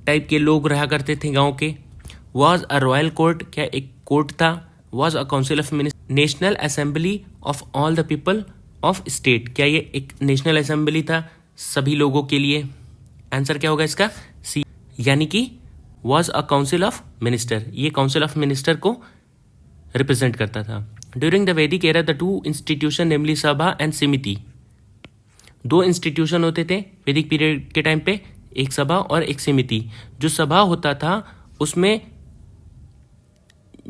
टाइप के लोग रहा करते थे गांव के? वॉज अ रॉयल कोर्ट, क्या एक कोर्ट था? Was a council of ministers. National assembly of all the people of state, क्या ये एक नेशनल असेंबली था सभी लोगों के लिए? आंसर क्या होगा इसका? सी, यानी कि was a council of minister. ये काउंसिल ऑफ मिनिस्टर को रिप्रेजेंट करता था। During the Vedic era the two institution नेमली सभा एंड समिति। दो इंस्टीट्यूशन होते थे वैदिक पीरियड के टाइम पे, एक सभा और एक समिति। जो सभा होता था उसमें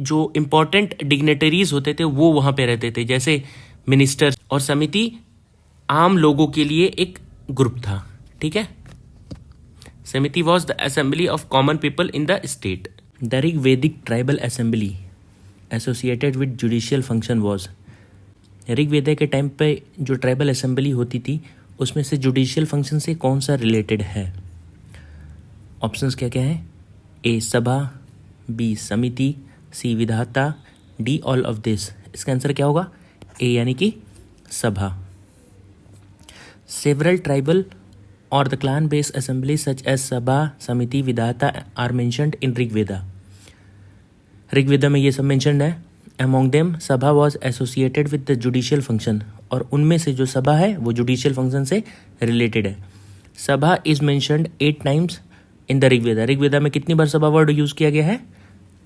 जो इंपॉर्टेंट डिग्नेटरीज होते थे वो वहां पे रहते थे, जैसे मिनिस्टर्स, और समिति आम लोगों के लिए एक ग्रुप था, ठीक है। Samiti was the assembly of common people in the state. The Rigvedic tribal assembly associated with judicial function was. Rigved के टाइम पे जो ट्राइबल असेंबली होती थी उसमें से जुडिशियल फंक्शन से कौन सा रिलेटेड है? ऑप्शंस क्या क्या है? ए सभा, B samiti, C vidhata, D all of this. इसका आंसर क्या होगा? ए यानी कि सभा। सेवरल ट्राइबल और the clan based assembly such as sabha, samiti, vidhata are mentioned in Rigveda. Rigveda में ये सब मेंशन्ड है। Among them sabha was associated with the judicial function, और उनमें से जो सभा है वो जुडिशियल फंक्शन से रिलेटेड है। सभा is mentioned 8 times in the Rigveda. Rigveda में कितनी बार सभा वर्ड यूज किया गया है?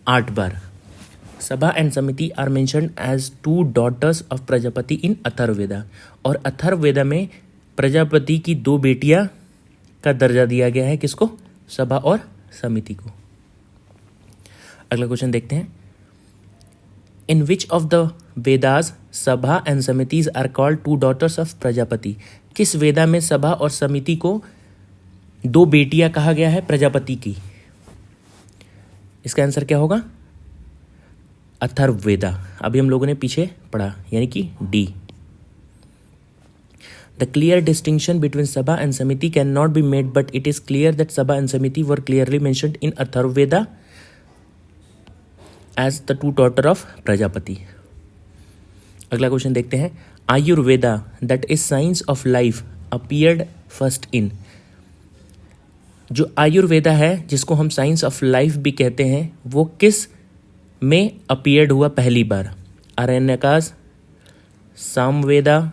8 बार। Sabha and samiti are mentioned as 2 daughters of Prajapati in Atharvaveda, और अथर्ववेदा में प्रजापति की 2 बेटियां का दर्जा दिया गया है। किसको? सभा और समिति को। अगला क्वेश्चन देखते हैं। In which of the Vedas sabha and samitis are called 2 daughters of Prajapati. किस वेदा में सभा और समिति को 2 बेटियां कहा गया है प्रजापति की? इसका आंसर क्या होगा? अथर्ववेदा। अभी हम लोगों ने पीछे पढ़ा, यानी कि D. The clear distinction between sabha and samiti can not be made, but it is clear that sabha and samiti were clearly mentioned in Atharvaveda as the 2 daughter of Prajapati. अगला क्वेश्चन देखते हैं। Ayurveda that is science of life appeared first in. जो आयुर्वेदा है जिसको हम science of life भी कहते हैं, वो किस में अपीयर्ड हुआ पहली बार? आरण्यकास, सामवेदा,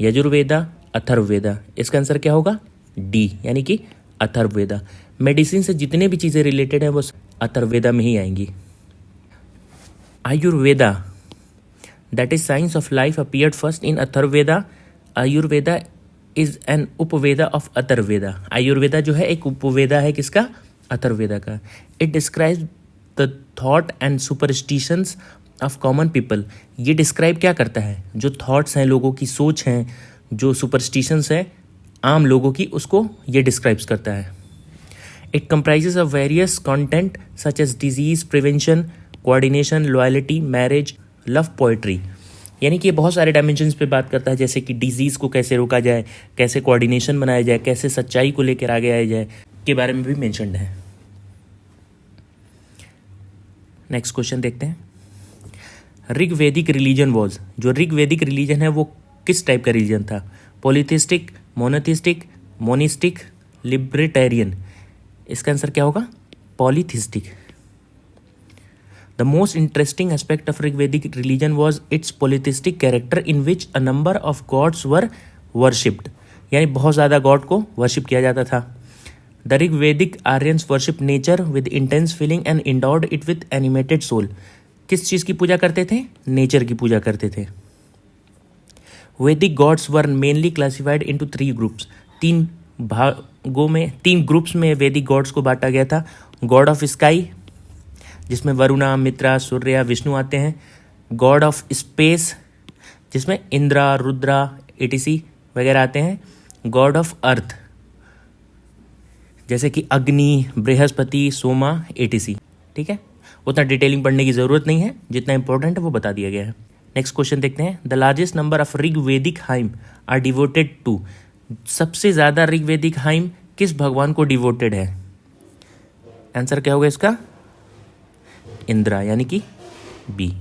यजुर्वेदा, अथर्ववेदा। इसका आंसर क्या होगा? डी यानी कि अथर्ववेदा। मेडिसिन से जितने भी चीज़ें रिलेटेड हैं वो अथर्ववेदा में ही आएंगी। Ayurveda that is science of life appeared first in Atharvaveda. Ayurveda is an Upaveda of Atharvaveda. Ayurveda जो है एक उपवेदा है किसका? अथर्ववेदा का। It describes the thought and superstitions of common people. ये डिस्क्राइब क्या करता है? जो थॉट्स हैं, लोगों की सोच हैं, जो सुपरस्टिशंस है आम लोगों की, उसको ये डिस्क्राइब्स करता है। It comprises of various content such as disease prevention, coordination, loyalty, marriage, love, poetry. यानी कि ये बहुत सारे डायमेंशंस पे बात करता है, जैसे कि डिजीज़ को कैसे रोका जाए, कैसे कोऑर्डिनेशन बनाया जाए, कैसे सच्चाई को लेकर आगे आया जाए, के बारे में भी मेंशन्ड है। नेक्स्ट क्वेश्चन देखते हैं। ऋग्वेदिक रिलीजन वॉज। जो ऋग्वेदिक रिलीजन है वो किस टाइप का रिलीजन था? Polytheistic, monotheistic, monistic, libertarian. इसका आंसर क्या होगा? Polytheistic. The most interesting aspect of Rigvedic religion was its polytheistic character in which a number of gods were worshipped. यानी बहुत ज़्यादा गॉड को वर्शिप किया जाता था। The Rigvedic Aryans worship nature with intense feeling and endowed it with animated soul. किस चीज़ की पूजा करते थे? नेचर की पूजा करते थे। वैदिक gods were mainly classified into 3 groups. 3 भागों में, 3 ग्रुप्स में वैदिक गॉड्स को बांटा गया था। गॉड ऑफ स्काई जिसमें वरुणा, मित्रा, सूर्य, विष्णु आते हैं। गॉड ऑफ स्पेस जिसमें इंद्रा, रुद्रा, एटीसी वगैरह आते हैं। गॉड ऑफ अर्थ जैसे कि अग्नि, बृहस्पति, सोमा, एटीसी। ठीक है, उतना डिटेलिंग पढ़ने की ज़रूरत नहीं है, जितना इंपॉर्टेंट है वो बता दिया गया है। नेक्स्ट क्वेश्चन देखते हैं। The largest number of Rigvedic hymn are devoted to. सबसे ज़्यादा ऋग्वेदिक हाइम किस भगवान को डिवोटेड है? आंसर क्या होगा इसका? इंद्रा यानी कि B.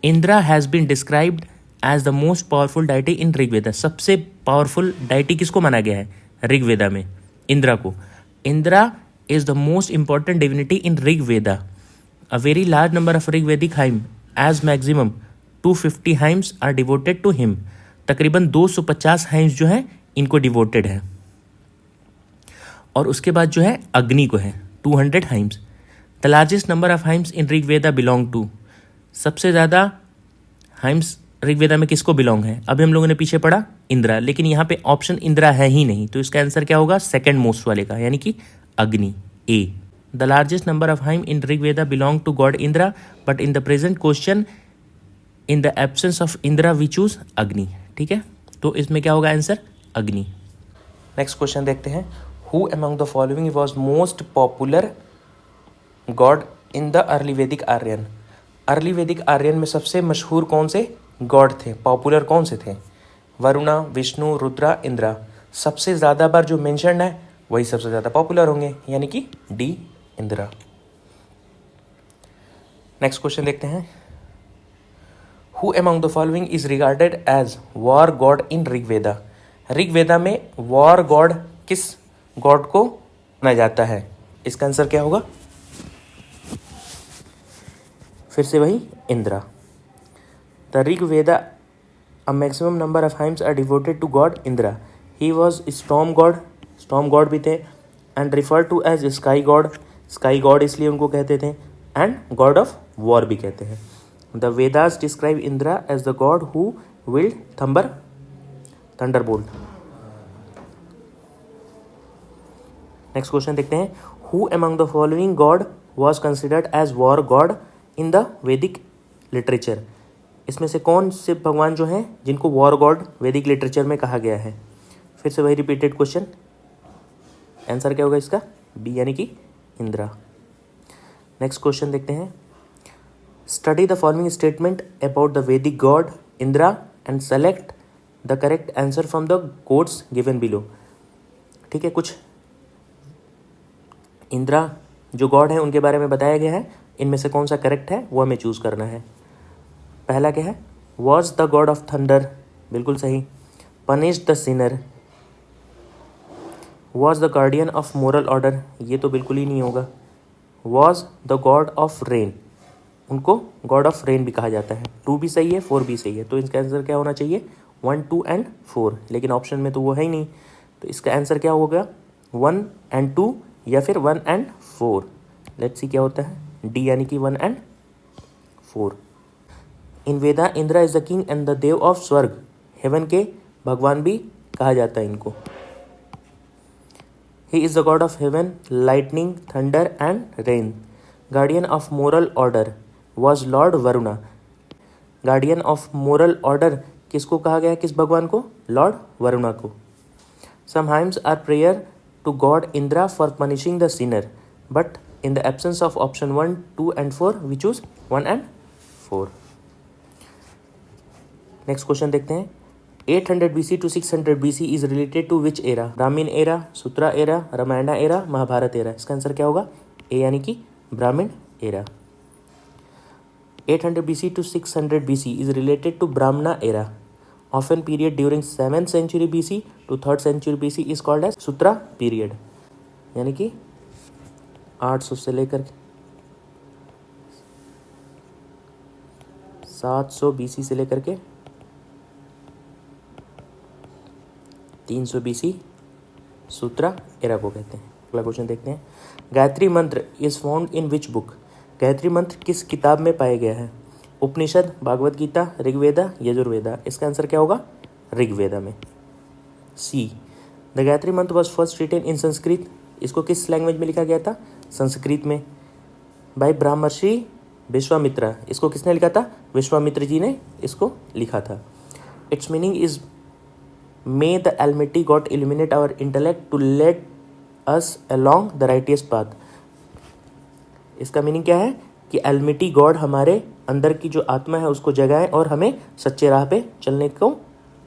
Indra has been described as the most powerful deity in Rigveda. सबसे पावरफुल डाइटी किसको माना गया है ऋग्वेदा में? इंद्रा को। Indra is the most important divinity in Rigveda. A very large number of Rigvedic hymn as maximum 250 hymns are devoted to him. तकरीबन 250 hymns जो है इनको डिवोटेड है। और उसके बाद जो है अग्नि को है 200 hymns. The largest number of hymns in Rigveda belong to. सबसे ज़्यादा हाइम्स ऋग्वेदा में किसको बिलोंग है? अभी हम लोगों ने पीछे पढ़ा इंद्रा, लेकिन यहाँ पे ऑप्शन इंद्रा है ही नहीं, तो इसका आंसर क्या होगा? सेकंड मोस्ट वाले का, यानी कि Agni, A. The largest number of hymn in Rigveda belong to god Indra, but in the present question in the absence of Indra we choose Agni. ठीक है, तो इसमें क्या होगा आंसर? अग्नि। नेक्स्ट क्वेश्चन देखते हैं, who among the following was most popular God in the early Vedic Aryan? Early Vedic Aryan में सबसे मशहूर कौन से गॉड थे, पॉपुलर कौन से थे? वरुणा, विष्णु, रुद्रा, इंद्रा। सबसे ज़्यादा बार जो मेंशन्ड है वही सबसे ज़्यादा पॉपुलर होंगे, यानी कि डी, इंद्रा। नेक्स्ट क्वेश्चन देखते हैं, who among the following is regarded as war god in Rigveda? Rigveda में वॉर गॉड किस गॉड को माना जाता है? इसका आंसर क्या होगा? फिर से वही Indira. The Rigveda a maximum number of hymns are devoted to god Indra. He was storm god भी थे, and referred to as sky god इसलिए उनको कहते थे, and god of war भी कहते हैं। The Vedas describe Indra as the god who wield thunderbolt. Next question देखते हैं, who among the following god was considered as war god in the Vedic literature? इसमें से कौन से भगवान जो हैं जिनको वॉर गॉड वैदिक लिटरेचर में कहा गया है? फिर से वही रिपीटेड क्वेश्चन, आंसर क्या होगा इसका? बी, यानी कि इंद्रा। नेक्स्ट क्वेश्चन देखते हैं, study the following statement about the Vedic god Indra and select the correct answer from the codes given below. ठीक है, कुछ इंद्रा जो गॉड है उनके बारे में बताया गया है, इनमें से कौन सा करेक्ट है वो हमें चूज करना है। पहला क्या है? Was the god of thunder, बिल्कुल सही। Punish the Sinner, was the guardian of moral order, ये तो बिल्कुल ही नहीं होगा। Was the god of rain, उनको गॉड ऑफ रेन भी कहा जाता है। 2 भी सही है, 4 भी सही है, तो इसका आंसर क्या होना चाहिए? 1, 2 एंड 4, लेकिन ऑप्शन में तो वो है ही नहीं, तो इसका आंसर क्या होगा? 1 एंड 2 या फिर 1 एंड 4। लेट्स सी क्या होता है, डी, यानी कि 1 and 4। In Veda Indra is the king and the deva of swarga, heaven के भगवान भी कहा जाता है इनको। He is the god of heaven, lightning, thunder and rain. Guardian of moral order was lord Varuna. Guardian of moral order किसको कहा गया है, किस भगवान को? लॉर्ड वरुणा को। Some hymns are prayer to god Indra for punishing the sinner, but in the absence of option 1, 2 and 4 we choose 1 and 4। Next question देखते हैं, 800 BC to 600 BC is related to which era? Brahmana era, Sutra era, Ramayana era, Mahabharata era. इसका answer क्या होगा? A, यानी कि Brahmana era. 800 BC to 600 BC is related to Brahmana era. Often period during 7th century BC to 3rd century BC is called as Sutra period. यानी कि 800 से लेकर 700 BC से लेकर के 300 BC सूत्रा एरा को कहते हैं। अगला क्वेश्चन देखते हैं, गायत्री मंत्र is found in which book? Gayatri मंत्र किस किताब में पाया गया है? उपनिषद, भागवत गीता, ऋग्वेदा, यजुर्वेदा। इसका आंसर क्या होगा? ऋग्वेदा में, सी। The Gayatri mantra was first written in Sanskrit. इसको किस लैंग्वेज में लिखा गया था? संस्कृत में, बाय ब्रह्मर्षि विश्वामित्रा। इसको किसने लिखा था? विश्वामित्र जी ने इसको लिखा था। It's meaning is may the Almighty God illuminate our intellect to lead us along the righteous path. इसका मीनिंग क्या है कि Almighty God हमारे अंदर की जो आत्मा है उसको जगाएं और हमें सच्चे राह पे चलने को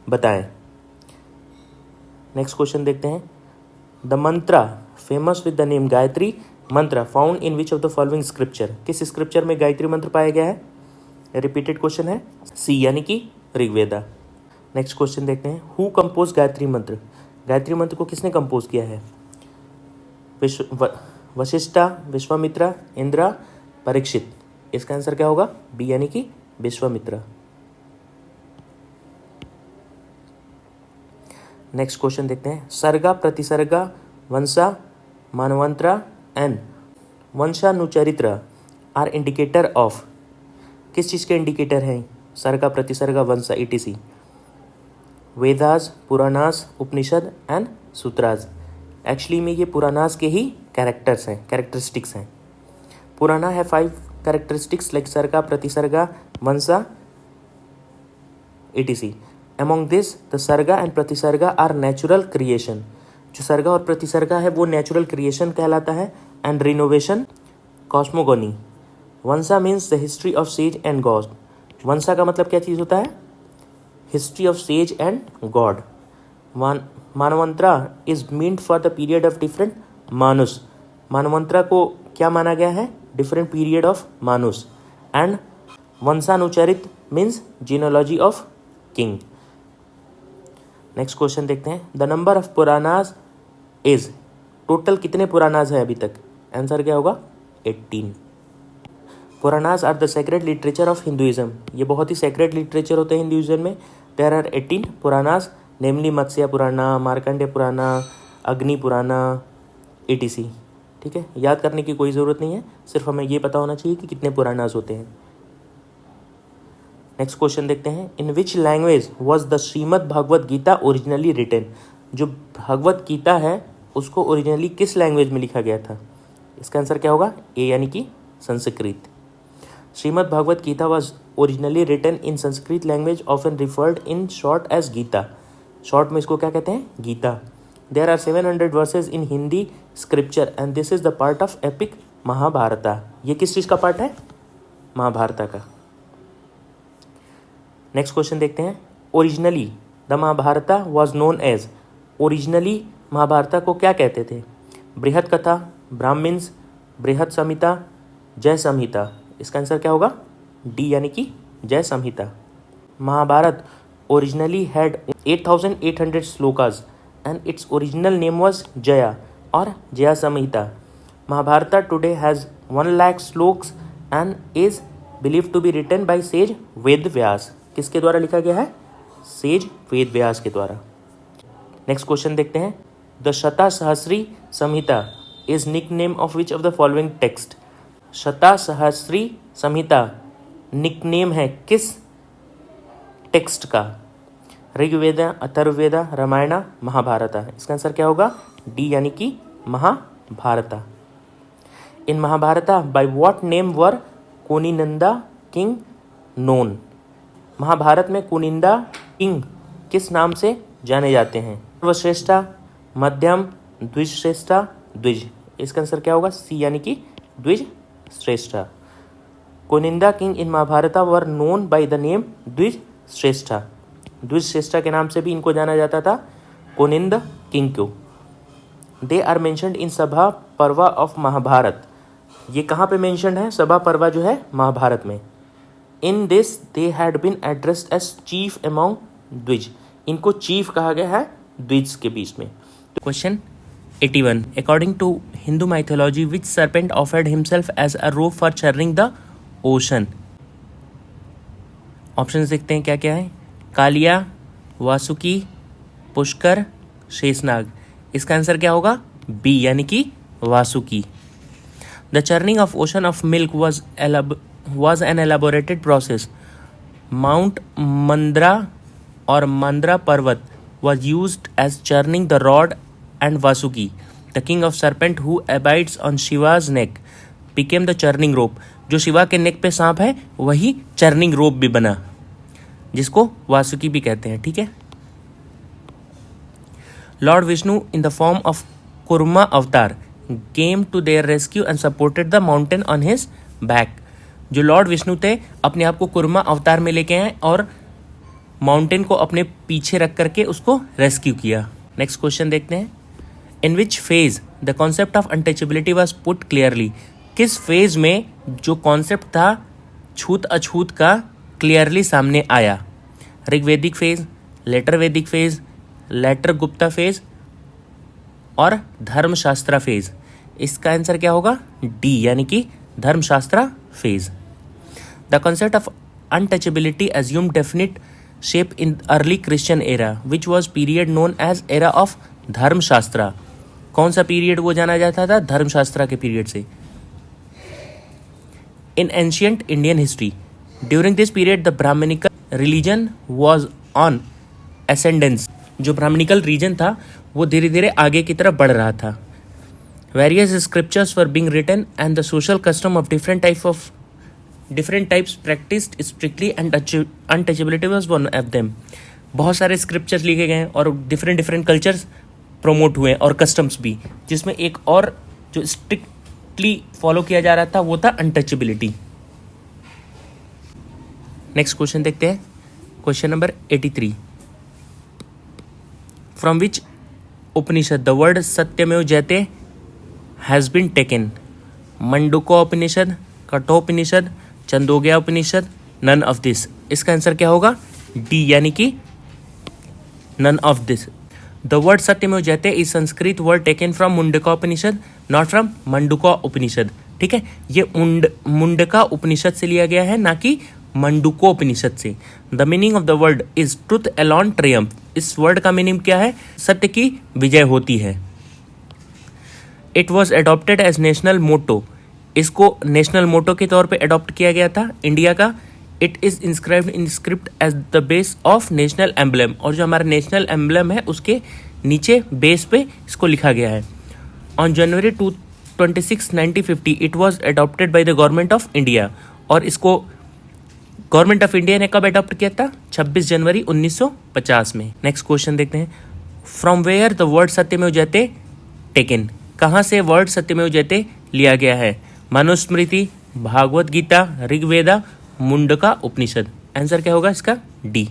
बताएं। नेक्स्ट क्वेश्चन देखते हैं, the mantra famous with the name Gayatri mantra found in which of the following scripture? किस स्क्रिप्चर में गायत्री मंत्र पाया गया है? रिपीटेड क्वेश्चन है, सी, यानी कि ऋग्वेदा। नेक्स्ट क्वेश्चन देखते हैं, हु कंपोज गायत्री मंत्र? गायत्री मंत्र को किसने कंपोज किया है? वशिष्ठा, विश्वामित्रा, इंद्रा, परीक्षित। इसका आंसर क्या होगा? बी, यानी कि विश्वामित्रा। नेक्स्ट क्वेश्चन देखते हैं, sarga, pratisarga, vamsha, manvantara and vanshanucharitra are indicator of. किस चीज़ के इंडिकेटर हैं? Sarga, pratisarga, vamsha, ETC। Vedas, Puranas, Upanishad and Sutras. Actually में ये पुराणास के ही कैरेक्टर्स हैं, कैरेक्टरिस्टिक्स हैं। पुराना है 5 characteristics like सर्गा, pratisarga, vamsha, ETC। Among this, the sarga and pratisarga are natural creation. जो सर्गा और प्रतिसर्गा है वो नेचुरल क्रिएशन कहलाता है. And renovation cosmogony. Vamsa means the history of sage and god. Vamsa का मतलब क्या चीज़ होता है? History of sage and god. Manvantara is meant for the period of different Manus. Manvantara को क्या माना गया है? Different period of Manus. And vanshanucharit means genealogy of king. Next question देखते हैं. The number of Puranas is. Total कितने पुरानाज है अभी तक? आंसर क्या होगा? 18. Puranas are the sacred literature of Hinduism. ये बहुत ही सेक्रेट लिटरेचर होते हैं हिंदुइज्म में. देयर आर 18 पुरानाज, नेमली मत्स्य पुराना, मार्कंडेय पुराना, अग्नि पुराना, etc. ठीक है, याद करने की कोई ज़रूरत नहीं है, सिर्फ हमें ये पता होना चाहिए कि कितने पुरानाज होते हैं. नेक्स्ट क्वेश्चन देखते हैं. In which language was the Shrimad Bhagavad Gita originally written. जो भगवद गीता है उसको ओरिजिनली किस लैंग्वेज में लिखा गया था? इसका आंसर क्या होगा? ए यानी कि Sanskrit. Shrimad Bhagavad Gita was originally written in Sanskrit language, often referred in short as Gita. Short में इसको क्या कहते हैं? Gita. There are 700 verses in Hindi scripture and this is the part of epic Mahabharata. ये किस चीज़ का पार्ट है? महाभारता का. नेक्स्ट क्वेश्चन देखते हैं. Originally the Mahabharata was known as. Originally Mahabharata को क्या कहते थे? बृहद कथा, ब्राह्मण्स, बृहद संहिता, जय संहिता. इसका आंसर क्या होगा? डी यानी कि Jaya Samhita. Mahabharata originally had 8800 shlokas and it's original name was Jaya और Jaya Samhita. Mahabharata today has 1 lakh shlokas and is believe to be written by sage Ved Vyas. किसके द्वारा लिखा गया है? सेज वेद व्यास के द्वारा. नेक्स्ट क्वेश्चन देखते हैं. The Shata Sahasri Samhita is nickname of which of the following text. Shata Sahasri Samhita nickname है किस टेक्स्ट का? ऋग्वेद, अथर्ववेद, रामायण, महाभारता. इसका आंसर क्या होगा? डी यानी कि Mahabharata. In Mahabharata by what name were Kuninda king known. Mahabharata में कुनिंदा किंग किस नाम से जाने जाते हैं? सर्वश्रेष्ठा, मध्यम, द्विजश्रेष्ठा, द्विज. इसका आंसर क्या होगा? सी यानी कि Dvija Shreshtha. Kuninda king in Mahabharata were known by the name Dvija Shreshtha. द्विज श्रेष्ठा के नाम से भी इनको जाना जाता था, कुनिंद किंग को. दे आर मेंशन्ड इन सभा पर्वा ऑफ महाभारत. ये कहाँ पे मेंशन्ड है? सभा पर्वा जो है महाभारत में. In this they had been addressed as chief among dwija. इनको चीफ कहा गया है द्विज के बीच में. Question 81. According to Hindu mythology which serpent offered himself as a rope for churning the ocean. Options देखते हैं क्या क्या है. कालिया, वासुकी, पुष्कर, शेषनाग. इसका आंसर क्या होगा? बी यानी कि Vasuki. The churning of ocean of milk was an elaborated process. Mount Mandra or Mandra Parvat was used as churning the rod, and Vasuki, the king of serpent who abides on Shiva's neck, became the churning rope. जो शिवा के नेक पे सांप है वही churning रोप भी बना, जिसको वासुकी भी कहते हैं. ठीक है. Lord Vishnu in the form of Kurma avatar came to their rescue and supported the mountain on his back. जो लॉर्ड विष्णु थे अपने आप को कुर्मा अवतार में लेके आए और माउंटेन को अपने पीछे रख करके उसको रेस्क्यू किया. नेक्स्ट क्वेश्चन देखते हैं. In which phase the concept of untouchability was put clearly. किस फेज में जो कॉन्सेप्ट था छूत अछूत का क्लियरली सामने आया? ऋग्वेदिक फेज, लेटर वैदिक फेज, लेटर गुप्ता फेज और धर्मशास्त्रा फेज. इसका आंसर क्या होगा? डी यानी कि Dharmashastra phase. The concept of untouchability assumed definite shape in early Christian era, which was period known as era of धर्मशास्त्रा. कौन सा पीरियड वो जाना जाता था? धर्मशास्त्रा के पीरियड से. In ancient Indian history during this period the Brahmanical religion was on ascendance. जो Brahmanical reason था वो धीरे धीरे आगे की तरफ बढ़ रहा था. Various scriptures were being written and the social custom of different types practiced strictly, and untouchability was one of them. बहुत सारे स्क्रिप्चर्स लिखे गए हैं और डिफरेंट डिफरेंट कल्चर्स प्रमोट हुए हैं और कस्टम्स भी, जिसमें एक और जो स्ट्रिक्टली फॉलो किया जा रहा था वो था अनटचेबिलिटी। नेक्स्ट क्वेश्चन देखते हैं, question number 83। From which Upanishad the word Satyameva Jayate has been taken? Mandukya Upanishad, Kathopanishad, Chandogya Upanishad, none of this. इसका आंसर क्या होगा? डी, यानी कि none of this. The word Satyameva Jayate is Sanskrit word taken from Mundaka Upanishad, not from Mandukya Upanishad. ठीक है, ये मुंडका उपनिषद से लिया गया है, ना कि मंडूकोपनिषद से। The meaning of the word is truth alone triumph. इस वर्ड का मीनिंग क्या है? सत्य की विजय होती है। It was adopted as national motto. इसको नेशनल मोटो के तौर पे अडॉप्ट किया गया था इंडिया का। It is inscribed in script as the base of national emblem. और जो हमारा नेशनल एम्बलम है उसके नीचे बेस पे इसको लिखा गया है। On January 26, 1950 it was adopted by the government of India. और इसको गवर्नमेंट ऑफ इंडिया ने कब अडॉप्ट किया था? 26 जनवरी 1950 में। नेक्स्ट क्वेश्चन देखते हैं, from where the word Satyameva जयते टेकन? कहाँ से वर्ड सत्यमेव जयते लिया गया है? मनुस्मृति, भागवत गीता, ऋग्वेदा, मुंडका उपनिषद। आंसर क्या होगा इसका? डी।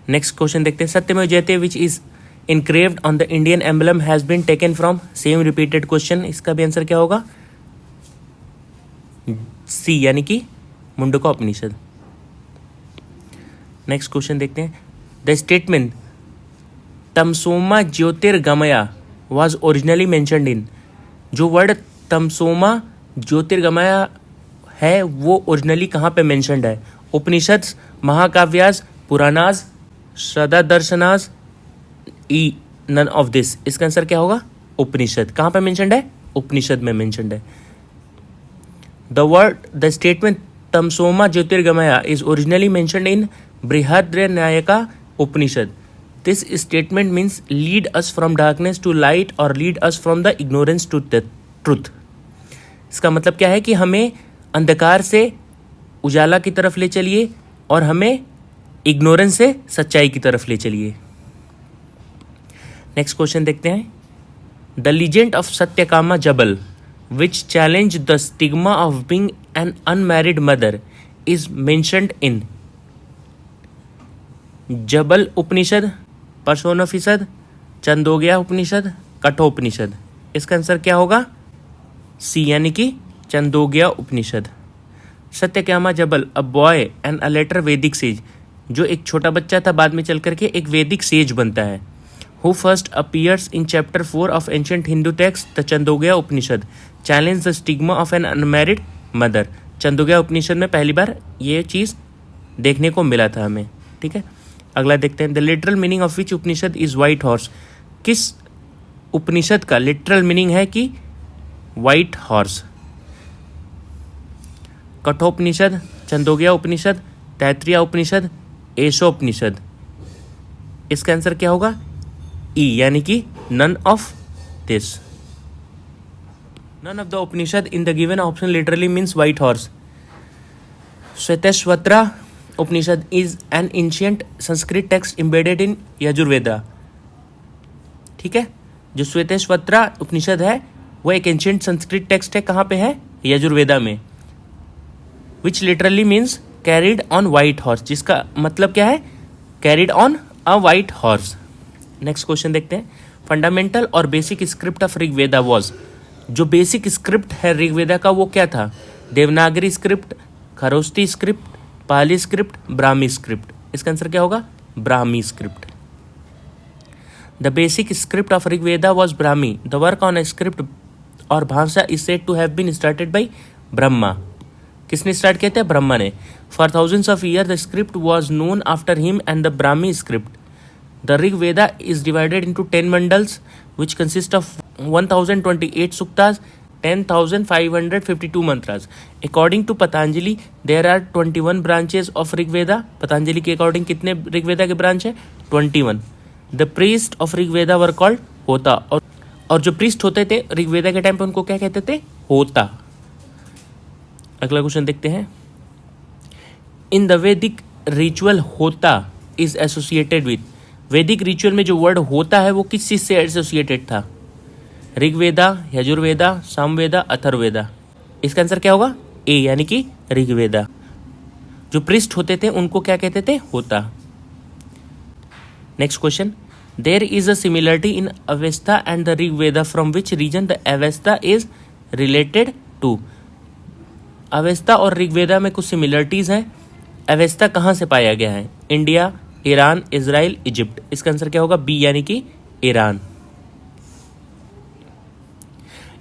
नेक्स्ट क्वेश्चन देखते हैं, Satyameva Jayate which is engraved on the Indian emblem has been taken from? Same repeated question, इसका भी आंसर क्या होगा? सी, यानी कि मुंडका उपनिषद। नेक्स्ट क्वेश्चन देखते हैं, the statement Tamasoma Jyotirgamaya was originally mentioned in? जो वर्ड तमसोमा ज्योतिर्गमया है वो ओरिजिनली कहाँ पे मेंशनड है? उपनिषद, महाकाव्यास, पुराणास, श्रद्धा दर्शनास, ई नन ऑफ दिस। इसका आंसर क्या होगा? उपनिषद। कहाँ पे मेंशनड है? उपनिषद में मेंशनड है। The statement Tamasoma Jyotirgamaya is originally mentioned in Brihadaranyaka Upanishad. This statement means lead us from darkness to light और lead us from the ignorance to truth. इसका मतलब क्या है कि हमें अंधकार से उजाला की तरफ ले चलिए और हमें इग्नोरेंस से सच्चाई की तरफ ले चलिए। नेक्स्ट क्वेश्चन देखते हैं, the legend of Satyakama Jabala which challenge the stigma of being an unmarried mother is mentioned in? Jabala Upanishad, Prashnopanishad, Chandogya Upanishad, Kathopanishad. इसका आंसर क्या होगा? सी, यानी कि Chandogya Upanishad. Satyakama Jabala a boy and a later Vedic sage, जो एक छोटा बच्चा था बाद में चल करके एक वैदिक सेज बनता है। Who first appears in chapter 4 of ancient Hindu text the Chandogya Upanishad challenge the stigma of an unmarried mother. Chandogya Upanishad में पहली बार ये चीज़ देखने को मिला था हमें। ठीक है, अगला देखते हैं, the literal meaning of which Upanishad is white horse? किस उपनिषद का लिटरल मीनिंग है कि वाइट हॉर्स? कठोपनिषद, छंदोग्या उपनिषद, तैत्तिरीय उपनिषद, एशोपनिषद। इसका आंसर क्या होगा? ई, यानी कि none of this. None of the Upanishad in the given option literally means white horse. Shvetashvatara Upanishad is an ancient Sanskrit text embedded in Yajurveda. ठीक है, जो श्वेतश्वत्रा उपनिषद है वो एक एंशिएंट संस्कृत टेक्स्ट है। कहाँ पे है? यजुर्वेदा में। विच literally means carried on white horse, जिसका मतलब क्या है? Carried on a white horse. Next question देखते हैं, फंडामेंटल और basic script of Rigveda was? जो बेसिक स्क्रिप्ट है ऋग्वेदा का वो क्या था? देवनागरी स्क्रिप्ट, खरोष्ठी स्क्रिप्ट, पाली स्क्रिप्ट, ब्राह्मी स्क्रिप्ट। इसका आंसर क्या होगा? Brahmi script. The basic script of Rigveda was Brahmi. The work on script और भाषा is said to have been started by Brahma. किसने स्टार्ट किया था? ब्रह्मा ने। For thousands of year the script was known after him and the Brahmi script. The Rigveda is divided into 10 mandals which consist of 1028 suktas, 10,552 mantras. According to Patanjali, there are 21 branches of Rigveda. Patanjali के according कितने ऋग्वेदा के branch है? 21. The priest of Rigveda were called होता, और जो priest होते थे ऋग्वेदा के टाइम पे उनको क्या कहते थे? होता। अगला क्वेश्चन देखते हैं, इन द वैदिक रिचुअल होता इज एसोसिएटेड विथ, वैदिक रिचुअल में जो वर्ड होता है वो किस चीज से एसोसिएटेड था? ऋग्वेदा, यजुर्वेदा, सामवेदा, अथर्ववेदा। इसका आंसर क्या होगा? ए, यानी कि ऋग्वेदा। जो पृष्ठ होते थे उनको क्या कहते थे? होता। Next question, there is a similarity in Avesta and the Rigveda from which region the Avesta is related to. Avesta और ऋग्वेदा में कुछ सिमिलरिटीज हैं। अवेस्ता कहाँ से पाया गया है? India, Iran, Israel, Egypt. इसका आंसर क्या होगा? बी, यानी कि Iran.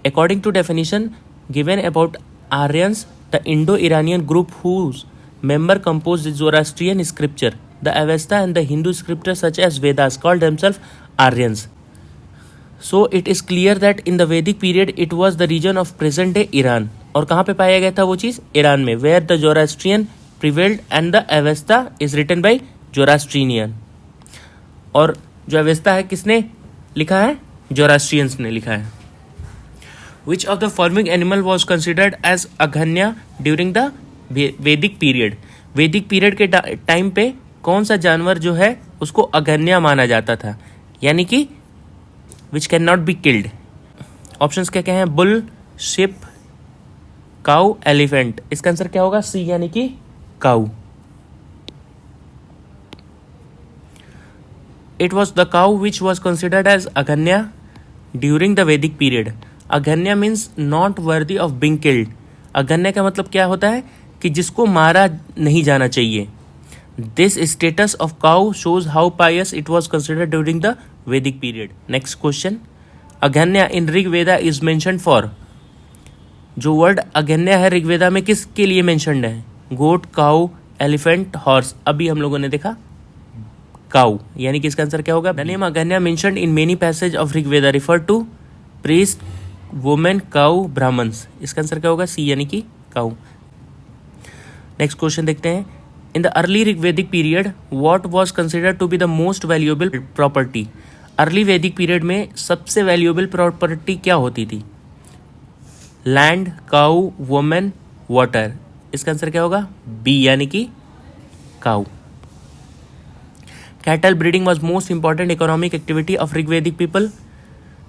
According to definition given about Aryans, the Indo-Iranian group whose member composed the Zoroastrian scripture, the Avesta and the Hindu scriptures such as Vedas called themselves Aryans. So it is clear that in the Vedic period it was the region of present day Iran. और कहाँ पे पाया गया था वो चीज़? Iran में, where the Zoroastrian prevailed and the Avesta is written by Zoroastrian. और जो अवेस्ता है किसने लिखा है? जोरास्ट्रियंस ने लिखा है। Which of the following animal was considered as अघन्या during the वैदिक पीरियड? वैदिक पीरियड के टाइम पे कौन सा जानवर जो है उसको अघन्या माना जाता था, यानी कि which can not be killed? Options क्या क्या हैं? Bull, sheep, cow, elephant. इसका आंसर क्या होगा? सी, यानी कि cow. It was the cow which was considered as aghanya during the Vedic period. Aghanya means not worthy of being killed. Aghanya का मतलब क्या होता है? कि जिसको मारा नहीं जाना चाहिए। This status of cow shows how pious it was considered during the Vedic period. Next question, aghanya in Rigveda is mentioned for. जो वर्ड अघन्या है ऋग्वेदा में किसके लिए मेंशन्ड है? Goat, cow, elephant, horse. अभी हम लोगों ने देखा काउ, यानी कि इसका आंसर क्या होगा? The name aghanya mentioned in many passage of Rigveda refer to priest, women, cow, Brahmans. इसका आंसर क्या होगा? सी, यानी कि काउ। नेक्स्ट क्वेश्चन देखते हैं, in the early Rigvedic period what was considered to be the most valuable property. Early Vedic period में सबसे valuable property क्या होती थी? Land, cow, women, water. इसका आंसर क्या होगा? बी, यानी कि cow. Cattle breeding was most important economic activity of Rigvedic people.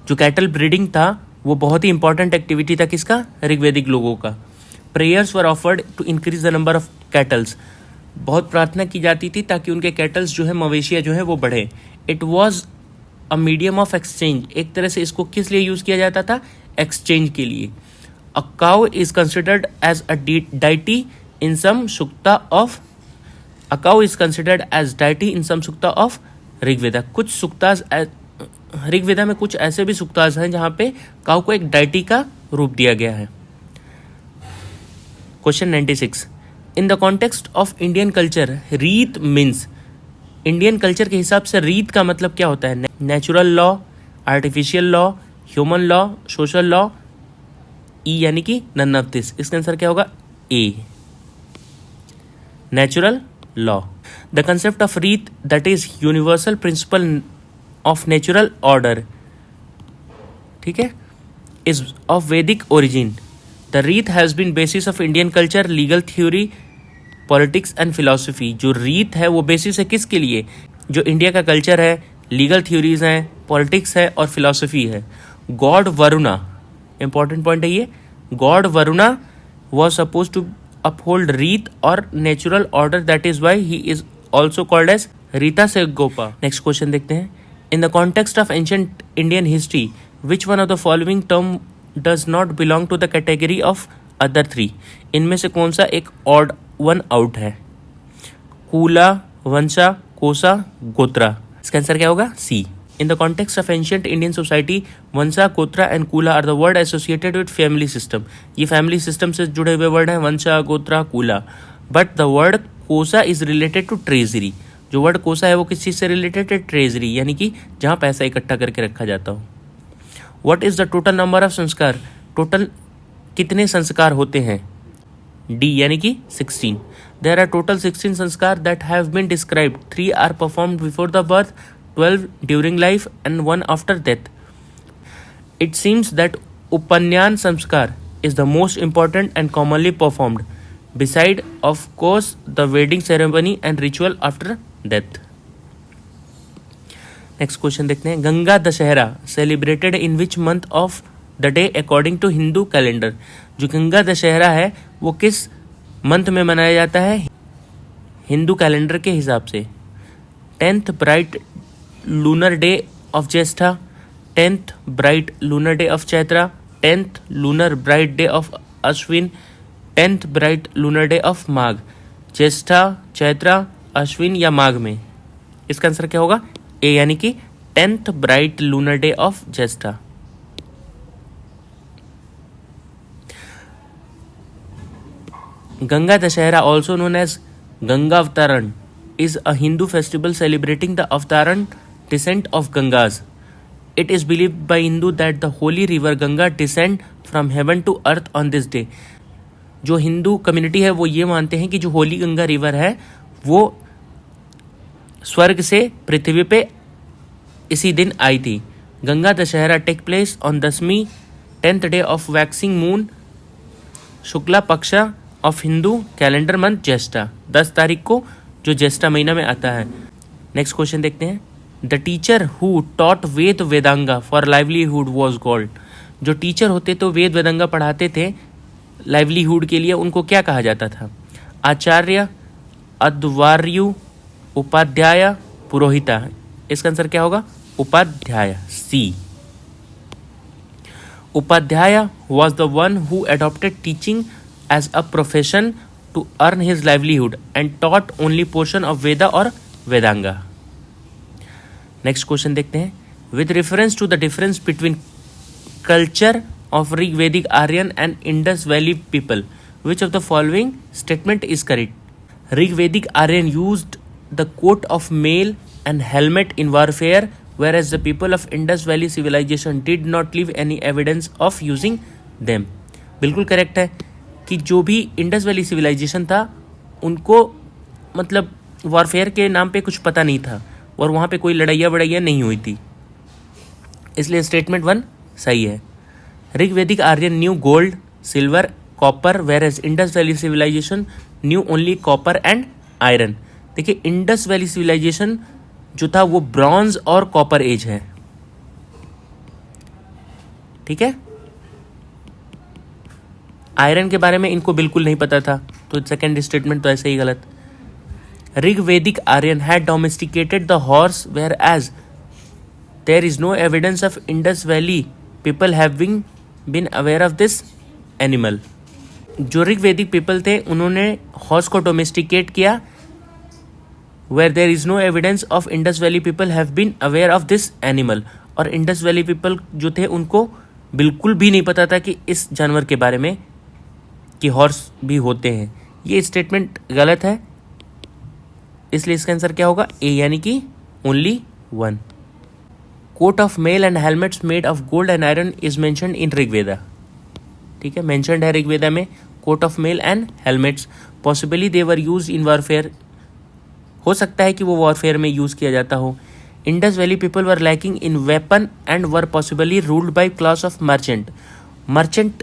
जो कैटल ब्रीडिंग था वो बहुत ही इंपॉर्टेंट एक्टिविटी था किसका? ऋग्वेदिक लोगों का। Prayers were offered to increase the number of cattles. बहुत प्रार्थना की जाती थी ताकि उनके कैटल्स जो है, मवेशियाँ जो है वो बढ़े। It was a medium of exchange. एक तरह से इसको किस लिए यूज़ किया जाता था? एक्सचेंज के लिए। A cow is considered as a deity in some sukta of. A cow is considered as deity in some sukta of Rigveda. कुछ सुक्ताज ऋग्वेदा में कुछ ऐसे भी सुक्ताज हैं जहां पे काउ को एक डाइटी का रूप दिया गया है। Question 96, in the context of Indian culture rita means. Indian culture के हिसाब से रीत का मतलब क्या होता है? Natural law, artificial law, human law, social law, E, यानी कि नन ऑफ दिस। इसका आंसर क्या होगा? A, natural law. The concept of rita that is universal principle of natural order, ठीक है, is of Vedic origin. The rita has been basis of Indian culture, legal theory, politics and philosophy. जो रीत है वो basis है किसके लिए? जो इंडिया का कल्चर है, लीगल थ्योरीज हैं, पॉलिटिक्स है और फिलोसफी है। गॉड वरुणा, इंपॉर्टेंट पॉइंट है ये, god Varuna was suppose to uphold rita और natural order, that is why he is also called as Rita से गोपा। नेक्स्ट क्वेश्चन देखते हैं, in the context of ancient Indian history which one of the following term does not belong to the category of other three. इनमें से कौन सा एक odd one out है? कूला, वंशा, कोसा, गोत्रा। इसका आंसर क्या होगा? C. In the context of ancient Indian society vamsha, gotra and kula are the word associated with family system. ये फैमिली सिस्टम से जुड़े हुए वर्ड हैं, vamsha, gotra, kula. But the word kosha is related to treasury. जो वर्ड कोसा है वो किस चीज़ से रिलेटेड है? ट्रेजरी, यानी कि जहाँ पैसा इकट्ठा करके रखा जाता हो। What is the total number of संस्कार। टोटल कितने संस्कार होते हैं? डी, यानी कि 16। There are total 16 sanskar that have been described. 3 are performed before the birth, 12 during life and 1 after death. It seems that Upanayana sanskar is the most important and commonly performed, beside of course the wedding ceremony and ritual after death. Next question देखते हैं, Ganga Dussehra celebrated in which month of the day according to Hindu calendar. जो गंगा दशहरा है वो किस month में मनाया जाता है हिंदू कैलेंडर के हिसाब से? 10th bright lunar day of Jyeshtha, 10th bright lunar day of Chaitra, 10th lunar bright day of Ashwin, 10th bright lunar day of माघ। ज्येष्ठा, चैत्रा, अश्विन या माघ में? इसका आंसर क्या होगा? ए, यानी कि 10th bright lunar day of Jyeshtha. Ganga Dussehra, also known as Ganga Avataran, is a Hindu festival celebrating the Avtaran descent of Gangas. It is believed by Hindu that the holy river Ganga descend from heaven to earth on this day. जो Hindu community है वो ये मानते हैं कि जो Holi Ganga river है वो स्वर्ग से पृथ्वी पे इसी दिन आई थी। Ganga Dussehra take place on दसवीं 10th day of waxing moon Shukla Paksha of Hindu calendar month Jyeshtha, 10 तारीख को जो ज्येष्ठा महीना में आता है। नेक्स्ट क्वेश्चन देखते हैं, the teacher who taught Veda Vedanga for livelihood was called. जो टीचर होते तो वेद वेदांगा पढ़ाते थे लाइवलीहुड के लिए, उनको क्या कहा जाता था? आचार्य, अद्वार्यु, उपाध्याय, पुरोहिता। इसका आंसर क्या होगा? Upadhyaya, C. Upadhyaya was the one who adopted teaching as a profession to earn his livelihood and taught only portion of Veda or Vedanga. Next question देखते हैं, with reference to the difference between culture of Rigvedic Aryan and Indus Valley people, which of the following statement is correct? Rigvedic Aryan used the coat of mail and helmet in warfare, whereas the people of Indus Valley civilization did not leave any evidence of using them. बिल्कुल correct है कि जो भी Indus valley civilisation था उनको मतलब warfare के नाम पे कुछ पता नहीं था और वहाँ पे कोई लड़ाइयाँ वड़ाइयाँ नहीं हुई थी, इसलिए स्टेटमेंट 1 सही है। Rigvedic Aryan knew gold, silver, copper, whereas Indus valley civilization knew only copper and iron. देखिए इंडस वैली सिविलाइजेशन जो था वो ब्रॉन्ज और कॉपर एज है, ठीक है। आयरन के बारे में इनको बिल्कुल नहीं पता था, तो सेकेंड स्टेटमेंट तो ऐसे ही गलत। Rigvedic Aryan had domesticated the horse whereas there is no evidence of Indus valley people having been aware of this animal. जो ऋग्वेदिक पीपल थे उन्होंने हॉर्स को डोमेस्टिकेट किया, where there is no evidence of Indus valley people have been aware of this animal. और Indus valley people जो थे उनको बिल्कुल भी नहीं पता था कि इस जानवर के बारे में कि हॉर्स भी होते हैं। ये स्टेटमेंट गलत है, इसलिए इसका आंसर क्या होगा? ए, यानी कि only 1। Coat of mail and helmets made of gold and iron is mentioned in Rigveda. ठीक है, मेंशन्ड है ऋग्वेदा में coat of mail and helmets. Possibly they were use in warfare, हो सकता है कि वो वॉरफेयर में यूज किया जाता हो। Indus valley people were lacking in weapon and were possibly ruled by class of merchant. Merchant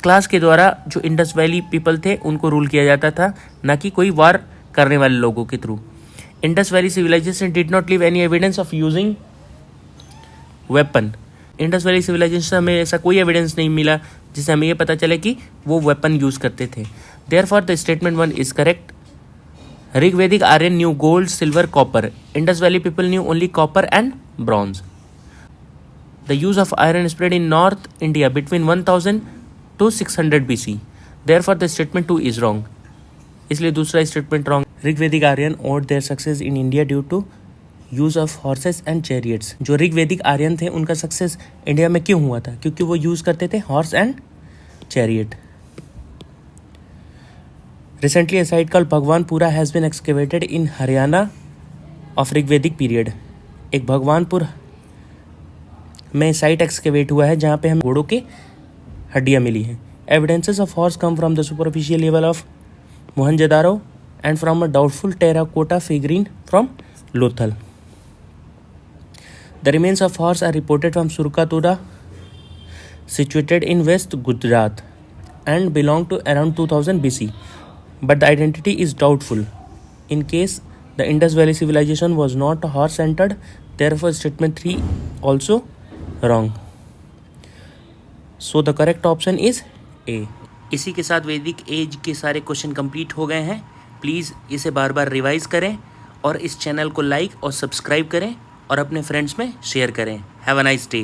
class के द्वारा जो इंडस वैली पीपल थे उनको रूल किया जाता था, ना कि कोई वार करने वाले लोगों के थ्रू। Indus valley civilization did not leave any evidence of using weapon. Indus valley civilization से हमें ऐसा कोई एविडेंस नहीं मिला जिससे हमें ये पता चले कि वो वेपन यूज करते थे। Therefore the statement 1 is correct. Rigvedic Aryan knew gold, silver, copper. Indus valley people knew only copper and bronze. The use of iron spread in north India between 1000 to 600 BC. Therefore, the statement 2 is wrong. इसलिए दूसरा statement wrong. Rigvedic Aryan और their success in India due to use of horses and chariots. जो ऋग्वेदिक आर्यन थे उनका success India में क्यों हुआ था? क्योंकि वो यूज करते थे horse and chariot. Recently a site called Bhagwanpura has been excavated in Haryana of Rigvedic period. एक भगवानपुर में साइट एक्सकेवेट हुआ है जहाँ पे हम घोड़ों के हड्डियाँ मिली हैं। Evidences of horse come from the superficial level of Mohenjodaro and from a doubtful terracotta figurine from Lothal. The remains of horse are reported from Surkotada situated in West Gujarat and belong to around 2000 BC, but the identity is doubtful. In case the Indus Valley civilization was not horse-centered, Therefore, statement 3 also wrong. So the correct option is A. इसी के साथ वैदिक as के सारे question complete हो गए हैं. Please इसे बार बार रिवाइज करें और इस चैनल को लाइक और सब्सक्राइब करें और अपने फ्रेंड्स में शेयर करें. Have a nice day.